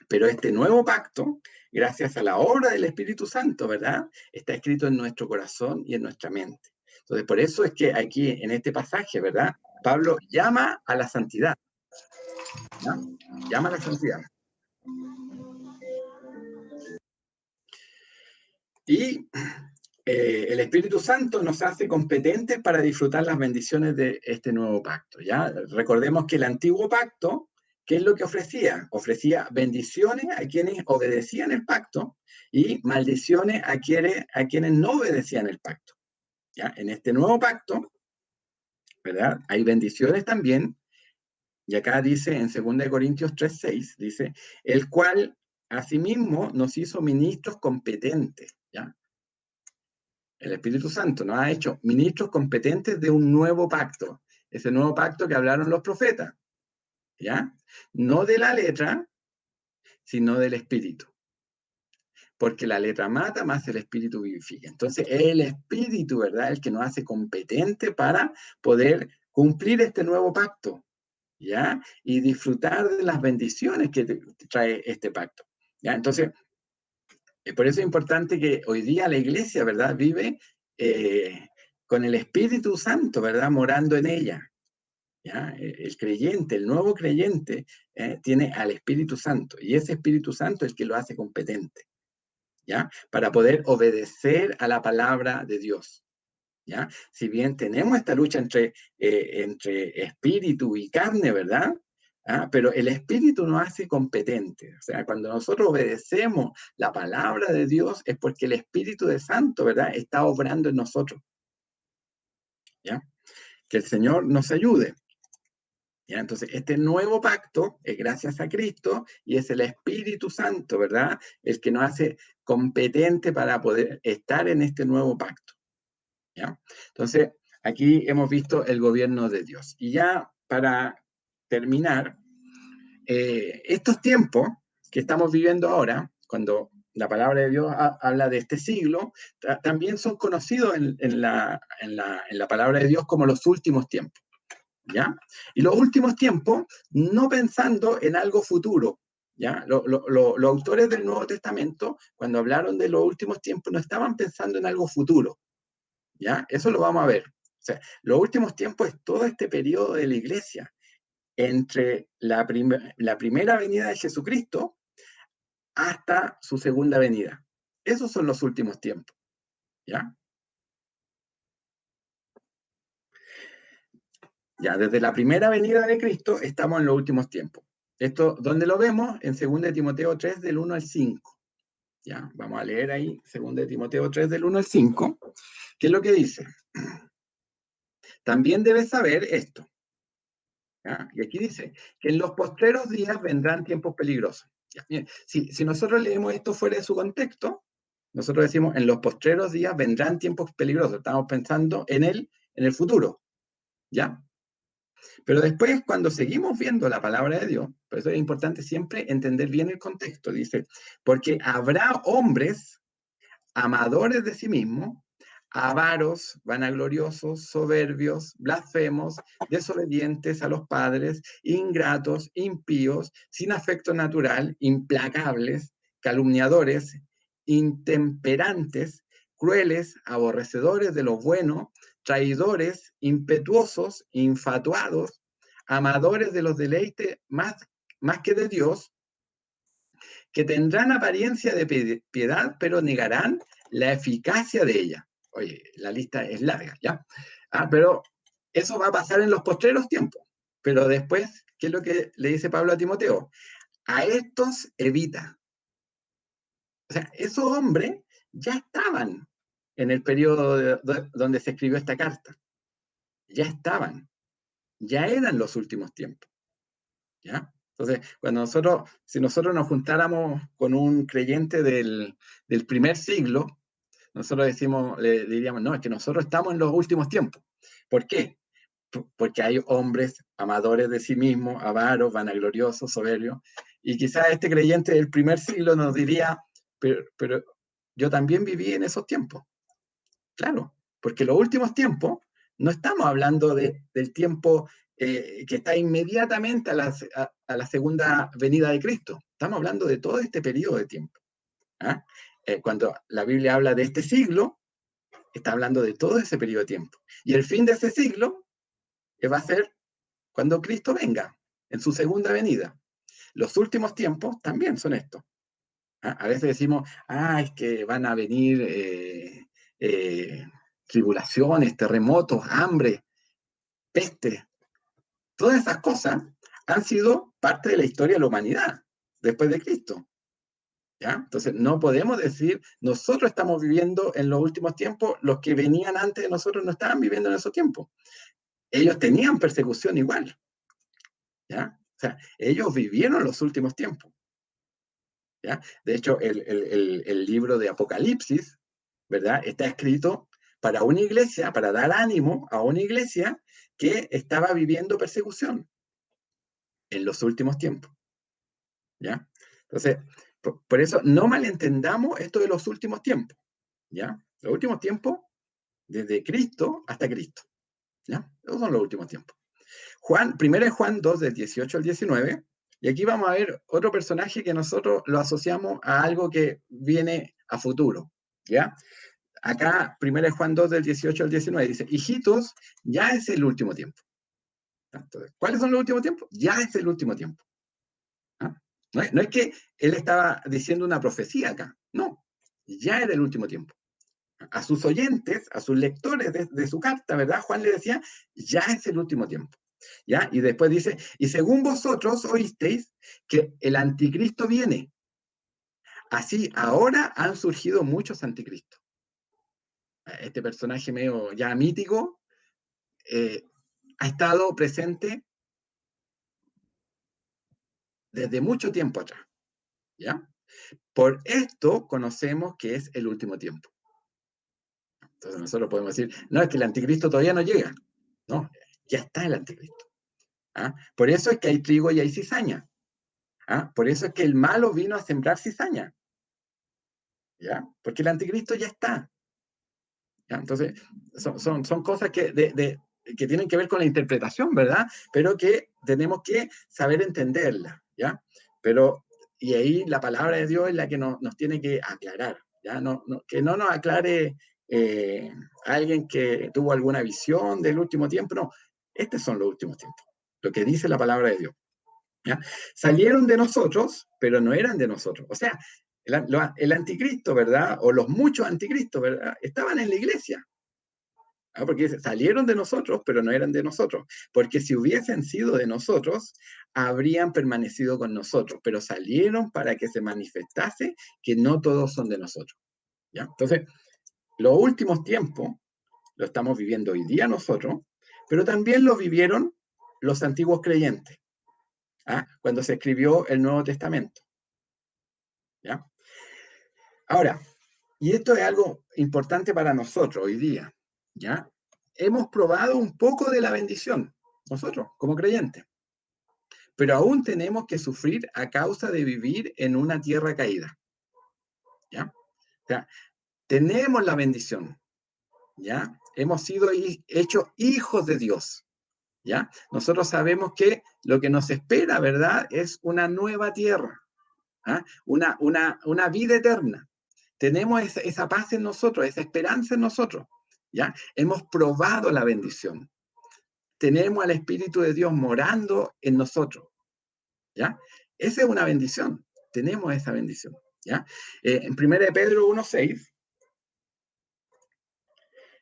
Pero este nuevo pacto, gracias a la obra del Espíritu Santo, ¿verdad?, está escrito en nuestro corazón y en nuestra mente. Entonces, por eso es que aquí, en este pasaje, ¿verdad?, Pablo llama a la santidad. ¿Ya? Llama a la santidad. Y el Espíritu Santo nos hace competentes para disfrutar las bendiciones de este nuevo pacto. ¿Ya? Recordemos que el antiguo pacto, ¿qué es lo que ofrecía? Ofrecía bendiciones a quienes obedecían el pacto y maldiciones a quienes no obedecían el pacto. ¿Ya? En este nuevo pacto, ¿verdad?, hay bendiciones también, y acá dice en 2 Corintios 3:6, dice, el cual asimismo nos hizo ministros competentes, ¿ya? El Espíritu Santo nos ha hecho ministros competentes de un nuevo pacto, ese nuevo pacto que hablaron los profetas, ¿ya? No de la letra, sino del Espíritu. Porque la letra mata, más el Espíritu vivifica. Entonces, es el Espíritu, ¿verdad?, el que nos hace competente para poder cumplir este nuevo pacto, ¿ya? Y disfrutar de las bendiciones que trae este pacto, ¿ya? Entonces, por eso es importante que hoy día la iglesia, ¿verdad?, vive con el Espíritu Santo, ¿verdad?, morando en ella. ¿Ya? El creyente, el nuevo creyente, tiene al Espíritu Santo, y ese Espíritu Santo es el que lo hace competente. ¿ya? Para poder obedecer a la palabra de Dios, ¿ya? Si bien tenemos esta lucha entre espíritu y carne, ¿verdad? Pero el espíritu nos hace competentes. O sea, cuando nosotros obedecemos la palabra de Dios es porque el Espíritu de Santo, ¿verdad?, está obrando en nosotros, ¿ya? Que el Señor nos ayude. ¿Ya? Entonces, este nuevo pacto es gracias a Cristo y es el Espíritu Santo, ¿verdad?, el que nos hace competente para poder estar en este nuevo pacto, ¿ya? Entonces, aquí hemos visto el gobierno de Dios. Y ya para terminar, estos tiempos que estamos viviendo ahora, cuando la palabra de Dios habla de este siglo, también son conocidos en la palabra de Dios como los últimos tiempos, ¿ya? Y los últimos tiempos, no pensando en algo futuro, ¿ya? Los autores del Nuevo Testamento, cuando hablaron de los últimos tiempos, no estaban pensando en algo futuro, ¿ya? Eso lo vamos a ver. O sea, los últimos tiempos es todo este periodo de la iglesia, entre la primera venida de Jesucristo hasta su segunda venida. Esos son los últimos tiempos, ¿ya? Ya, desde la primera venida de Cristo estamos en los últimos tiempos. Esto, ¿dónde lo vemos? En 2 Timoteo 3, del 1 al 5. Ya, vamos a leer ahí 2 Timoteo 3, del 1 al 5. ¿Qué es lo que dice? También debes saber esto. ¿Ya? Y aquí dice que en los postreros días vendrán tiempos peligrosos. ¿Ya? Si nosotros leemos esto fuera de su contexto, nosotros decimos, en los postreros días vendrán tiempos peligrosos. Estamos pensando en el futuro, ¿ya? Pero después, cuando seguimos viendo la palabra de Dios, por eso es importante siempre entender bien el contexto. Dice, porque habrá hombres amadores de sí mismos, avaros, vanagloriosos, soberbios, blasfemos, desobedientes a los padres, ingratos, impíos, sin afecto natural, implacables, calumniadores, intemperantes, crueles, aborrecedores de lo bueno, traidores, impetuosos, infatuados, amadores de los deleites más que de Dios, que tendrán apariencia de piedad, pero negarán la eficacia de ella. Oye, la lista es larga, ¿ya? Pero eso va a pasar en los postreros tiempos. Pero después, ¿qué es lo que le dice Pablo a Timoteo? A estos evita. O sea, esos hombres ya estaban en el periodo donde se escribió esta carta. Ya estaban. Ya eran los últimos tiempos, ¿ya? Entonces, si nosotros nos juntáramos con un creyente del primer siglo, nosotros le diríamos, no, es que nosotros estamos en los últimos tiempos. ¿Por qué? Porque hay hombres amadores de sí mismos, avaros, vanagloriosos, soberbios, y quizás este creyente del primer siglo nos diría, pero yo también viví en esos tiempos. Claro, porque los últimos tiempos, no estamos hablando del tiempo que está inmediatamente a la segunda venida de Cristo. Estamos hablando de todo este periodo de tiempo. Cuando la Biblia habla de este siglo, está hablando de todo ese periodo de tiempo. Y el fin de ese siglo va a ser cuando Cristo venga, en su segunda venida. Los últimos tiempos también son estos. A veces decimos, es que van a venir tribulaciones, terremotos, hambre, peste. Todas esas cosas han sido parte de la historia de la humanidad después de Cristo. ¿Ya? Entonces, no podemos decir, nosotros estamos viviendo en los últimos tiempos, los que venían antes de nosotros no estaban viviendo en esos tiempos. Ellos tenían persecución igual. ¿Ya? O sea, ellos vivieron los últimos tiempos. ¿Ya? De hecho, el libro de Apocalipsis, ¿verdad?, está escrito para una iglesia, para dar ánimo a una iglesia que estaba viviendo persecución en los últimos tiempos. ¿Ya? Entonces, por eso no malentendamos esto de los últimos tiempos. ¿Ya? Los últimos tiempos, desde Cristo hasta Cristo. ¿Ya? Esos son los últimos tiempos. Primero es Juan 2, del 18 al 19, y aquí vamos a ver otro personaje que nosotros lo asociamos a algo que viene a futuro, ¿ya? Acá, primero es Juan 2, del 18 al 19, dice, hijitos, ya es el último tiempo. Entonces, ¿cuáles son los últimos tiempos? Ya es el último tiempo. ¿Ah? No, es que él estaba diciendo una profecía acá, no. Él estaba diciendo que ya es el último tiempo. ¿Ya? Entonces, ¿cuáles son los últimos tiempos? Ya es el último tiempo. ¿Cuáles son los últimos tiempos? Ya es el último tiempo. ¿Ah? No es que él estaba diciendo una profecía acá, no. ya era el último tiempo. A sus oyentes, a sus lectores de su carta, ¿verdad? Juan le decía, ya es el último tiempo. ¿Ya? Y después dice, y según vosotros oísteis que el anticristo viene. Así ahora han surgido muchos anticristos. Este personaje medio ya mítico ha estado presente desde mucho tiempo atrás. ¿Ya? Por esto conocemos que es el último tiempo. Entonces nosotros podemos decir, no, es que el anticristo todavía no llega. No, ya está el anticristo. ¿Ah? Por eso es que hay trigo y hay cizaña. ¿Ah? Por eso es que el malo vino a sembrar cizaña. ¿Ya? Porque el anticristo ya está. ¿Ya? Entonces, son cosas que tienen que ver con la interpretación, ¿verdad? Pero que tenemos que saber entenderla, ¿ya? Pero, y ahí la palabra de Dios es la que nos tiene que aclarar, ¿ya? Que no nos aclare alguien que tuvo alguna visión del último tiempo, no. Estos son los últimos tiempos, lo que dice la palabra de Dios, ¿ya? Salieron de nosotros, pero no eran de nosotros. O sea, el anticristo, ¿verdad? O los muchos anticristos, ¿verdad? Estaban en la iglesia. ¿Ah? Porque salieron de nosotros, pero no eran de nosotros. Porque si hubiesen sido de nosotros, habrían permanecido con nosotros. Pero salieron para que se manifestase que no todos son de nosotros. ¿Ya? Entonces, los últimos tiempos lo estamos viviendo hoy día nosotros, pero también lo vivieron los antiguos creyentes. ¿Ah? Cuando se escribió el Nuevo Testamento. ¿Ya? Ahora, y esto es algo importante para nosotros hoy día, ¿ya? Hemos probado un poco de la bendición, nosotros, como creyentes, pero aún tenemos que sufrir a causa de vivir en una tierra caída, ¿ya? O sea, tenemos la bendición, ¿ya? Hemos sido hechos hijos de Dios, ¿ya? Nosotros sabemos que lo que nos espera, ¿verdad?, es una nueva tierra, ¿ah? Una vida eterna. Tenemos esa paz en nosotros, esa esperanza en nosotros, ¿ya? Hemos probado la bendición. Tenemos al Espíritu de Dios morando en nosotros, ¿ya? Esa es una bendición. Tenemos esa bendición, ¿ya? En 1 Pedro 1:6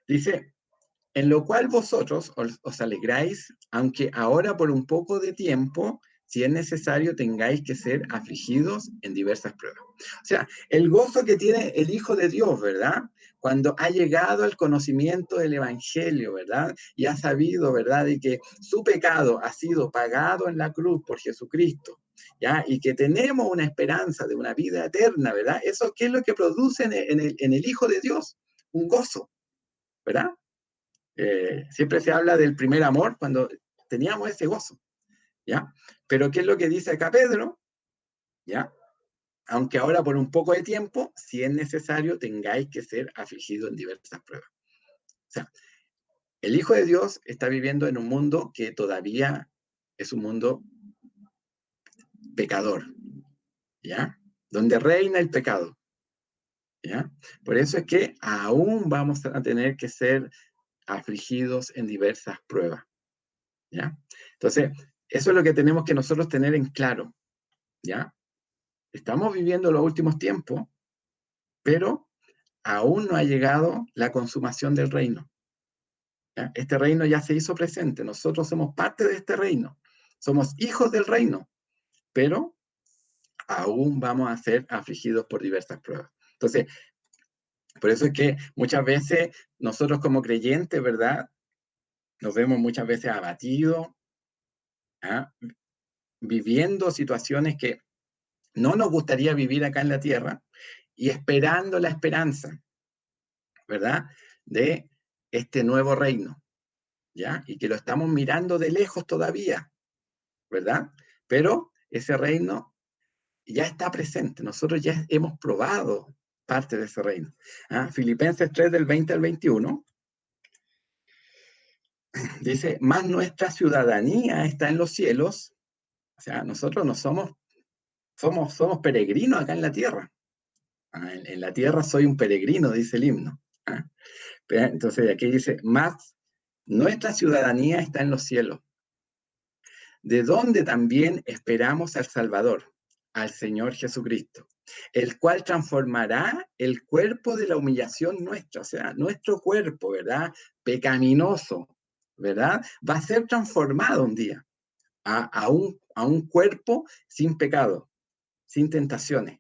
dice, en lo cual vosotros os alegráis, aunque ahora por un poco de tiempo, si es necesario, tengáis que ser afligidos en diversas pruebas. O sea, el gozo que tiene el Hijo de Dios, ¿verdad? Cuando ha llegado al conocimiento del Evangelio, ¿verdad? Y ha sabido, ¿verdad? De que su pecado ha sido pagado en la cruz por Jesucristo, ¿ya? Y que tenemos una esperanza de una vida eterna, ¿verdad? ¿Eso qué es lo que produce en el Hijo de Dios? Un gozo, ¿verdad? Siempre se habla del primer amor cuando teníamos ese gozo, ¿ya? Pero ¿qué es lo que dice acá Pedro? ¿Ya? Aunque ahora por un poco de tiempo, si es necesario, tengáis que ser afligidos en diversas pruebas. O sea, el Hijo de Dios está viviendo en un mundo que todavía es un mundo pecador, ¿ya? Donde reina el pecado, ¿ya? Por eso es que aún vamos a tener que ser afligidos en diversas pruebas, ¿ya? Entonces, eso es lo que tenemos que nosotros tener en claro, ¿ya? Estamos viviendo los últimos tiempos, pero aún no ha llegado la consumación del reino, ¿ya? Este reino ya se hizo presente, nosotros somos parte de este reino, somos hijos del reino, pero aún vamos a ser afligidos por diversas pruebas. Entonces, por eso es que muchas veces nosotros como creyentes, ¿verdad? Nos vemos muchas veces abatidos, ¿ah? Viviendo situaciones que no nos gustaría vivir acá en la tierra y esperando la esperanza, ¿verdad? De este nuevo reino, ¿ya? Y que lo estamos mirando de lejos todavía, ¿verdad? Pero ese reino ya está presente, nosotros ya hemos probado parte de ese reino. ¿Ah? Filipenses 3 del 20 al 21 dice, más nuestra ciudadanía está en los cielos, o sea, nosotros no somos peregrinos acá en la tierra. En la tierra soy un peregrino, dice el himno. Entonces aquí dice, más nuestra ciudadanía está en los cielos, de donde también esperamos al Salvador, al Señor Jesucristo, el cual transformará el cuerpo de la humillación nuestra, o sea, nuestro cuerpo, ¿verdad? Pecaminoso, ¿verdad? Va a ser transformado un día a un cuerpo sin pecado, sin tentaciones,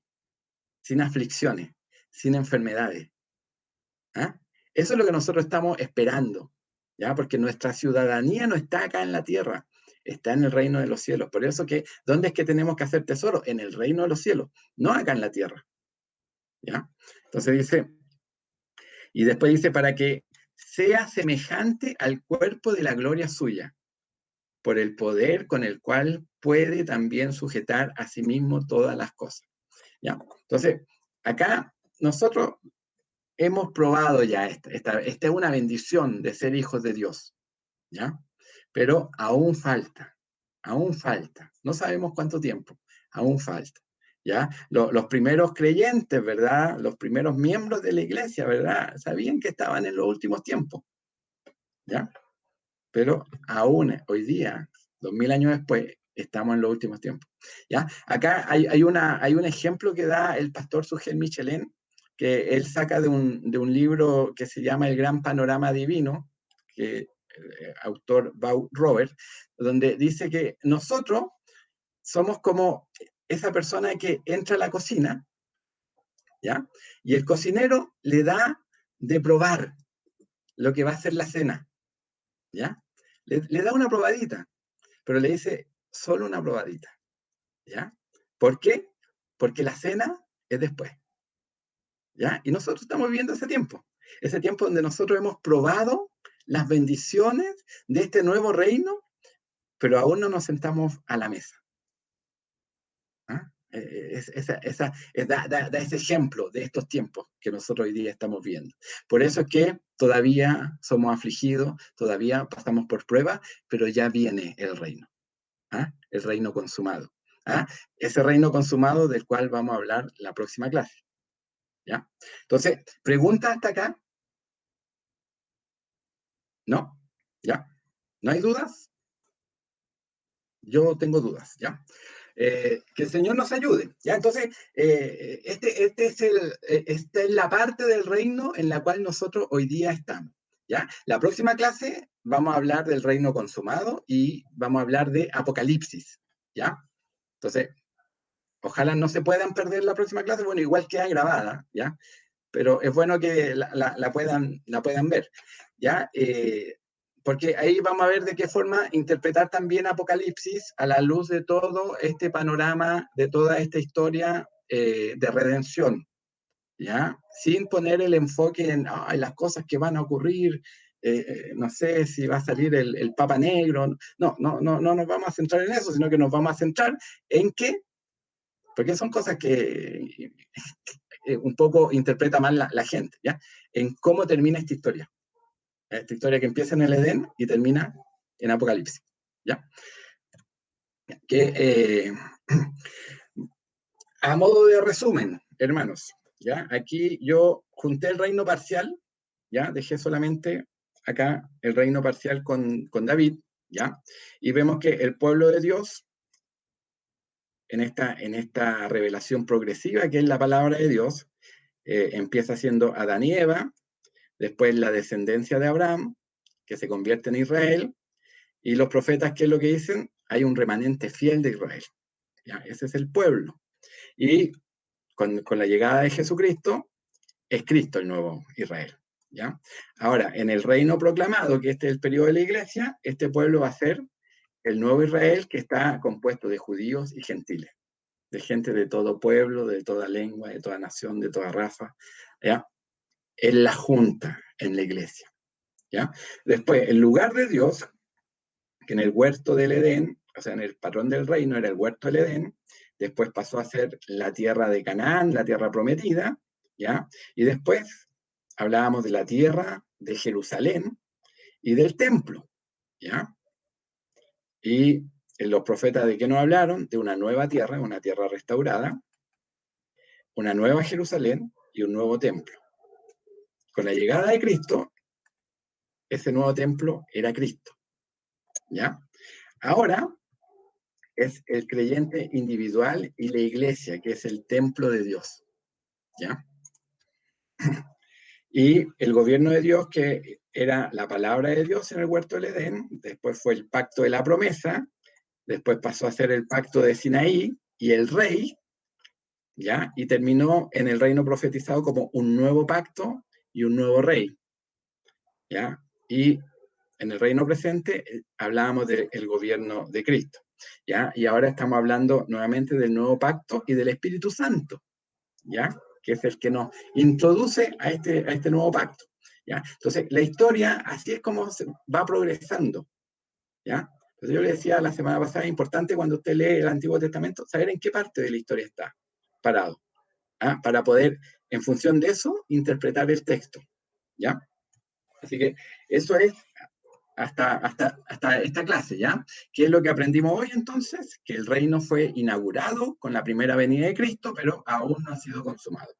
sin aflicciones, sin enfermedades. ¿Ah? Eso es lo que nosotros estamos esperando, ¿ya? Porque nuestra ciudadanía no está acá en la tierra, está en el reino de los cielos. Por eso que, ¿dónde es que tenemos que hacer tesoro? En el reino de los cielos, no acá en la tierra, ¿ya? Entonces dice, y después dice, para que sea semejante al cuerpo de la gloria suya, por el poder con el cual puede también sujetar a sí mismo todas las cosas, ¿ya? Entonces, acá nosotros hemos probado ya esta es una bendición de ser hijos de Dios, ¿ya? Pero aún falta, no sabemos cuánto tiempo, aún falta, ¿ya? Los primeros creyentes, ¿verdad? Los primeros miembros de la iglesia, ¿verdad? Sabían que estaban en los últimos tiempos, ¿ya? Pero aún hoy día, 2000 años después, estamos en los últimos tiempos, ¿ya? Acá hay un ejemplo que da el pastor Sugel Michelin, que él saca de un libro que se llama El Gran Panorama Divino, que autor Bau Robert, donde dice que nosotros somos como esa persona que entra a la cocina, ¿ya? Y el cocinero le da de probar lo que va a ser la cena, ¿ya? Le da una probadita, pero le dice solo una probadita, ¿ya? ¿Por qué? Porque la cena es después, ¿ya? Y nosotros estamos viviendo ese tiempo donde nosotros hemos probado las bendiciones de este nuevo reino, pero aún no nos sentamos a la mesa. ¿Ah? Da ese ejemplo de estos tiempos que nosotros hoy día estamos viendo. Por eso es que todavía somos afligidos, todavía pasamos por pruebas, pero ya viene el reino. ¿Ah? El reino consumado. ¿Ah? Ese reino consumado del cual vamos a hablar la próxima clase. ¿Ya? Entonces, ¿pregunta hasta acá? ¿No? ¿Ya? ¿No hay dudas? Yo tengo dudas, ¿ya? Que el Señor nos ayude, ¿ya? Entonces, esta es la parte del reino en la cual nosotros hoy día estamos, ¿ya? La próxima clase vamos a hablar del reino consumado y vamos a hablar de Apocalipsis, ¿ya? Entonces, ojalá no se puedan perder la próxima clase, bueno, igual queda grabada, ¿ya? Pero es bueno que la puedan ver, ¿ya? Porque ahí vamos a ver de qué forma interpretar también Apocalipsis a la luz de todo este panorama, de toda esta historia de redención, ¿ya? Sin poner el enfoque en las cosas que van a ocurrir, no sé si va a salir el Papa Negro, no nos vamos a centrar en eso, sino que nos vamos a centrar en qué, porque son cosas que un poco interpreta mal la gente, ¿ya? En cómo termina esta historia. Esta historia que empieza en el Edén y termina en Apocalipsis, ¿ya? Que a modo de resumen, hermanos, ¿ya? Aquí yo junté el reino parcial, ¿ya? Dejé solamente acá el reino parcial con David, ¿ya? Y vemos que el pueblo de Dios, en esta revelación progresiva que es la palabra de Dios, empieza siendo Adán y Eva, después la descendencia de Abraham, que se convierte en Israel, y los profetas, ¿qué es lo que dicen? Hay un remanente fiel de Israel. ¿Ya? Ese es el pueblo. Y con la llegada de Jesucristo, es Cristo el nuevo Israel. ¿Ya? Ahora, en el reino proclamado, que este es el periodo de la iglesia, este pueblo va a ser el nuevo Israel que está compuesto de judíos y gentiles, de gente de todo pueblo, de toda lengua, de toda nación, de toda raza, ¿ya? En la junta, en la iglesia, ¿ya? Después, el lugar de Dios, que en el huerto del Edén, o sea, en el patrón del reino era el huerto del Edén, después pasó a ser la tierra de Canaán, la tierra prometida, ¿ya? Y después hablábamos de la tierra de Jerusalén y del templo, ¿ya? Y los profetas de qué nos hablaron? De una nueva tierra, una tierra restaurada, una nueva Jerusalén y un nuevo templo. Con la llegada de Cristo, ese nuevo templo era Cristo, ¿ya? Ahora, es el creyente individual y la iglesia, que es el templo de Dios, ¿ya? Y el gobierno de Dios, que era la palabra de Dios en el huerto del Edén, después fue el pacto de la promesa, después pasó a ser el pacto de Sinaí y el rey, ¿ya? Y terminó en el reino profetizado como un nuevo pacto y un nuevo rey, ¿ya? Y en el reino presente hablábamos del gobierno de Cristo, ¿ya? Y ahora estamos hablando nuevamente del nuevo pacto y del Espíritu Santo, ¿ya? Que es el que nos introduce a este nuevo pacto, ¿ya? Entonces, la historia, así es como se va progresando, ¿ya? Entonces yo le decía la semana pasada, es importante cuando usted lee el Antiguo Testamento, saber en qué parte de la historia está parado, ¿ah? Para poder, en función de eso, interpretar el texto, ¿ya? Así que eso es hasta esta clase, ¿ya? ¿Qué es lo que aprendimos hoy entonces? Que el reino fue inaugurado con la primera venida de Cristo, pero aún no ha sido consumado.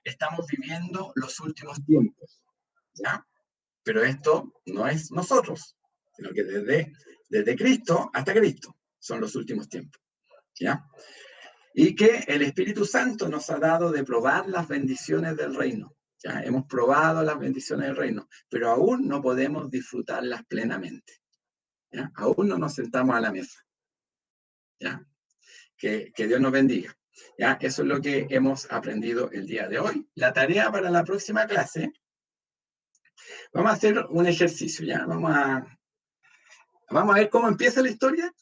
Estamos viviendo los últimos tiempos, ¿ya? Pero esto no es nosotros, sino que desde Cristo hasta Cristo son los últimos tiempos, ¿ya? Y que el Espíritu Santo nos ha dado de probar las bendiciones del reino. Ya hemos probado las bendiciones del reino, pero aún no podemos disfrutarlas plenamente. ¿Ya? Aún no nos sentamos a la mesa. ¿Ya? Que Dios nos bendiga. ¿Ya? Eso es lo que hemos aprendido el día de hoy. La tarea para la próxima clase, vamos a hacer un ejercicio. ¿Ya? Vamos a ver cómo empieza la historia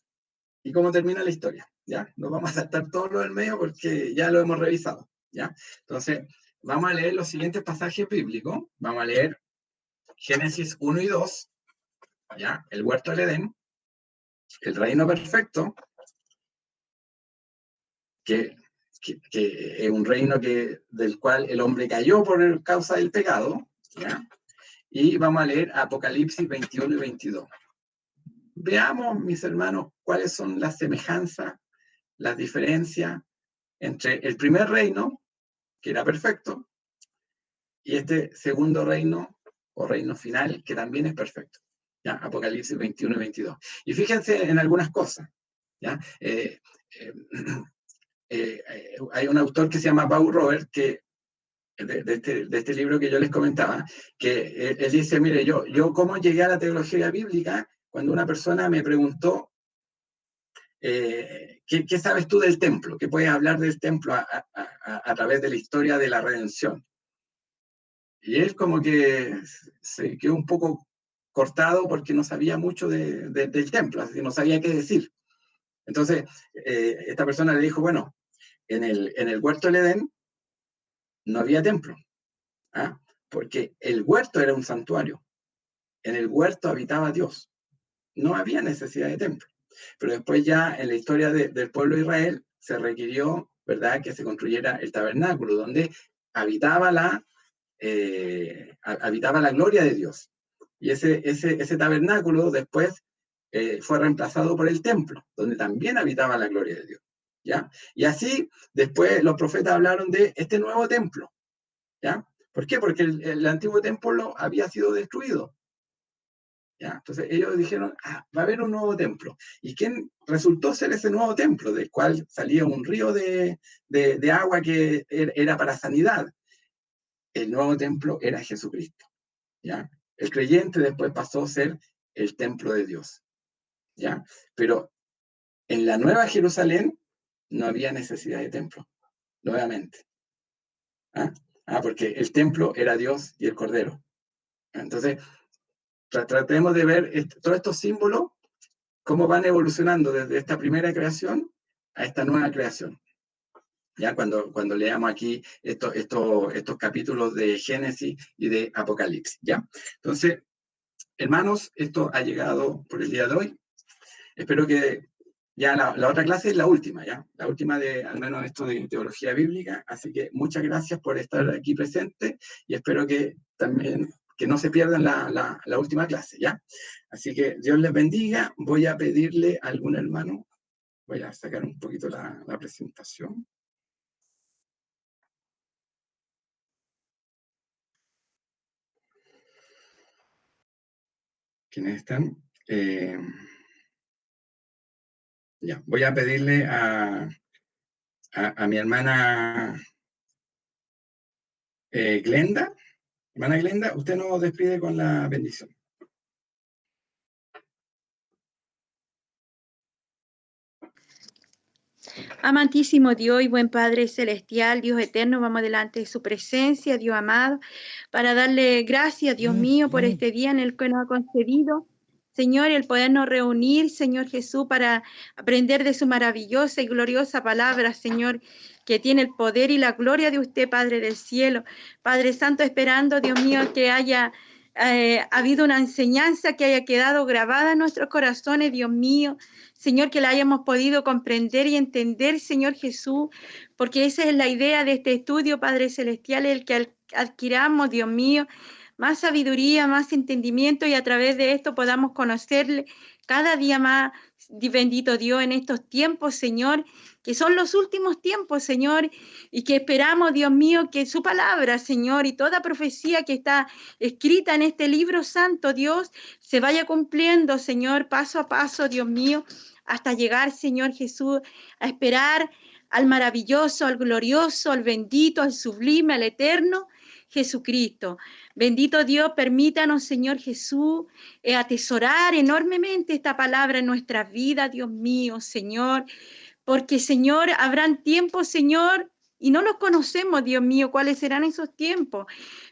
y cómo termina la historia. ¿Ya? No vamos a saltar todo lo del medio porque ya lo hemos revisado. ¿Ya? Entonces, vamos a leer los siguientes pasajes bíblicos. Vamos a leer Génesis 1 y 2, ¿ya? El huerto del Edén, el reino perfecto, que es un reino del cual el hombre cayó por causa del pecado, ¿ya? Y vamos a leer Apocalipsis 21 y 22. Veamos, mis hermanos, cuáles son las semejanzas, las diferencias entre el primer reino, que era perfecto, y este segundo reino, o reino final, que también es perfecto. ¿Ya? Apocalipsis 21 y 22. Y fíjense en algunas cosas. ¿Ya? Hay un autor que se llama Paul Robert, que de este libro que yo les comentaba, que él dice, mire, yo cómo llegué a la teología bíblica cuando una persona me preguntó, ¿qué sabes tú del templo? ¿Qué puedes hablar del templo a través de la historia de la redención? Y él como que se quedó un poco cortado porque no sabía mucho del templo, así que no sabía qué decir. Entonces, esta persona le dijo, bueno, en el huerto del Edén no había templo, ¿ah? Porque el huerto era un santuario. En el huerto habitaba Dios. No había necesidad de templo. Pero después ya en la historia del pueblo de Israel se requirió, ¿verdad?, que se construyera el tabernáculo, donde habitaba la gloria de Dios. Y ese tabernáculo después fue reemplazado por el templo, donde también habitaba la gloria de Dios. ¿Ya? Y así después los profetas hablaron de este nuevo templo. ¿Ya? ¿Por qué? Porque el antiguo templo había sido destruido. ¿Ya? Entonces ellos dijeron, va a haber un nuevo templo. ¿Y quién resultó ser ese nuevo templo, del cual salía un río de agua que era para sanidad? El nuevo templo era Jesucristo. ¿Ya? El creyente después pasó a ser el templo de Dios. ¿Ya? Pero en la Nueva Jerusalén no había necesidad de templo, nuevamente. Porque el templo era Dios y el Cordero. Entonces, tratemos de ver todos estos símbolos, cómo van evolucionando desde esta primera creación a esta nueva creación. Ya cuando leamos aquí estos capítulos de Génesis y de Apocalipsis. ¿Ya? Entonces, hermanos, esto ha llegado por el día de hoy. Espero que ya la otra clase es la última, ¿ya? La última de, al menos esto de teología bíblica. Así que muchas gracias por estar aquí presente y espero que también que no se pierdan la última clase, ¿ya? Así que Dios les bendiga. Voy a pedirle a algún hermano, voy a sacar un poquito la presentación. ¿Quiénes están? Ya, voy a pedirle a mi hermana Glenda. Hermana Glenda, usted nos despide con la bendición. Amantísimo Dios y buen Padre Celestial, Dios eterno, vamos delante de su presencia, Dios amado, para darle gracias, Dios mío, por este día en el que nos ha concedido, Señor, el podernos reunir, Señor Jesús, para aprender de su maravillosa y gloriosa palabra, Señor, que tiene el poder y la gloria de usted, Padre del cielo. Padre Santo, esperando, Dios mío, que haya habido una enseñanza que haya quedado grabada en nuestros corazones, Dios mío, Señor, que la hayamos podido comprender y entender, Señor Jesús, porque esa es la idea de este estudio, Padre Celestial, el que adquiramos, Dios mío, más sabiduría, más entendimiento y a través de esto podamos conocerle cada día más, bendito Dios, en estos tiempos, Señor, que son los últimos tiempos, Señor, y que esperamos, Dios mío, que su palabra, Señor, y toda profecía que está escrita en este libro santo, Dios, se vaya cumpliendo, Señor, paso a paso, Dios mío, hasta llegar, Señor Jesús, a esperar al maravilloso, al glorioso, al bendito, al sublime, al eterno Jesucristo. Bendito Dios, permítanos, Señor Jesús, atesorar enormemente esta palabra en nuestras vidas, Dios mío, Señor, porque, Señor, habrán tiempos, Señor, y no los conocemos, Dios mío, cuáles serán esos tiempos,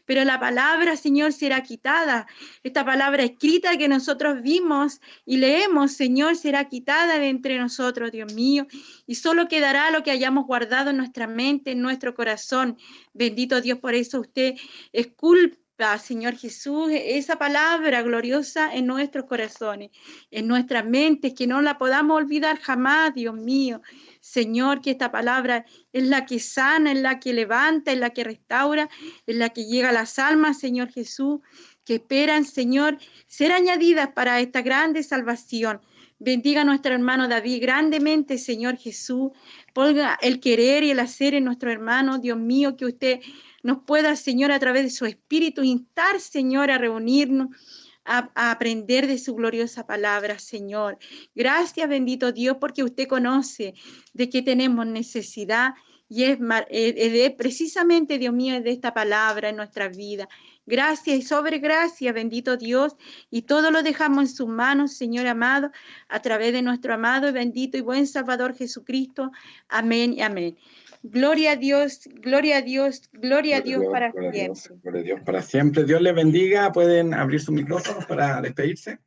pero la palabra, Señor, será quitada. Esta palabra escrita que nosotros vimos y leemos, Señor, será quitada de entre nosotros, Dios mío, y solo quedará lo que hayamos guardado en nuestra mente, en nuestro corazón. Bendito Dios, por eso usted esculpa, Señor Jesús, esa palabra gloriosa en nuestros corazones, en nuestras mentes, que no la podamos olvidar jamás, Dios mío. Señor, que esta palabra es la que sana, es la que levanta, es la que restaura, es la que llega a las almas, Señor Jesús, que esperan, Señor, ser añadidas para esta grande salvación. Bendiga a nuestro hermano David grandemente, Señor Jesús. Ponga el querer y el hacer en nuestro hermano, Dios mío, que usted nos pueda, Señor, a través de su espíritu, instar, Señor, a reunirnos, a aprender de su gloriosa palabra, Señor. Gracias, bendito Dios, porque usted conoce de qué tenemos necesidad y es precisamente, Dios mío, de esta palabra en nuestra vida. Gracias y sobre gracia, bendito Dios, y todo lo dejamos en sus manos, Señor amado, a través de nuestro amado y bendito y buen Salvador Jesucristo. Amén y amén. Gloria a Dios, gloria a Dios, gloria a Dios para siempre. Gloria a Dios para siempre. Dios les bendiga. Pueden abrir sus micrófonos para despedirse.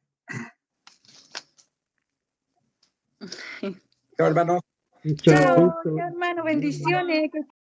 Chao, hermanos. Chao, hermano, bendiciones.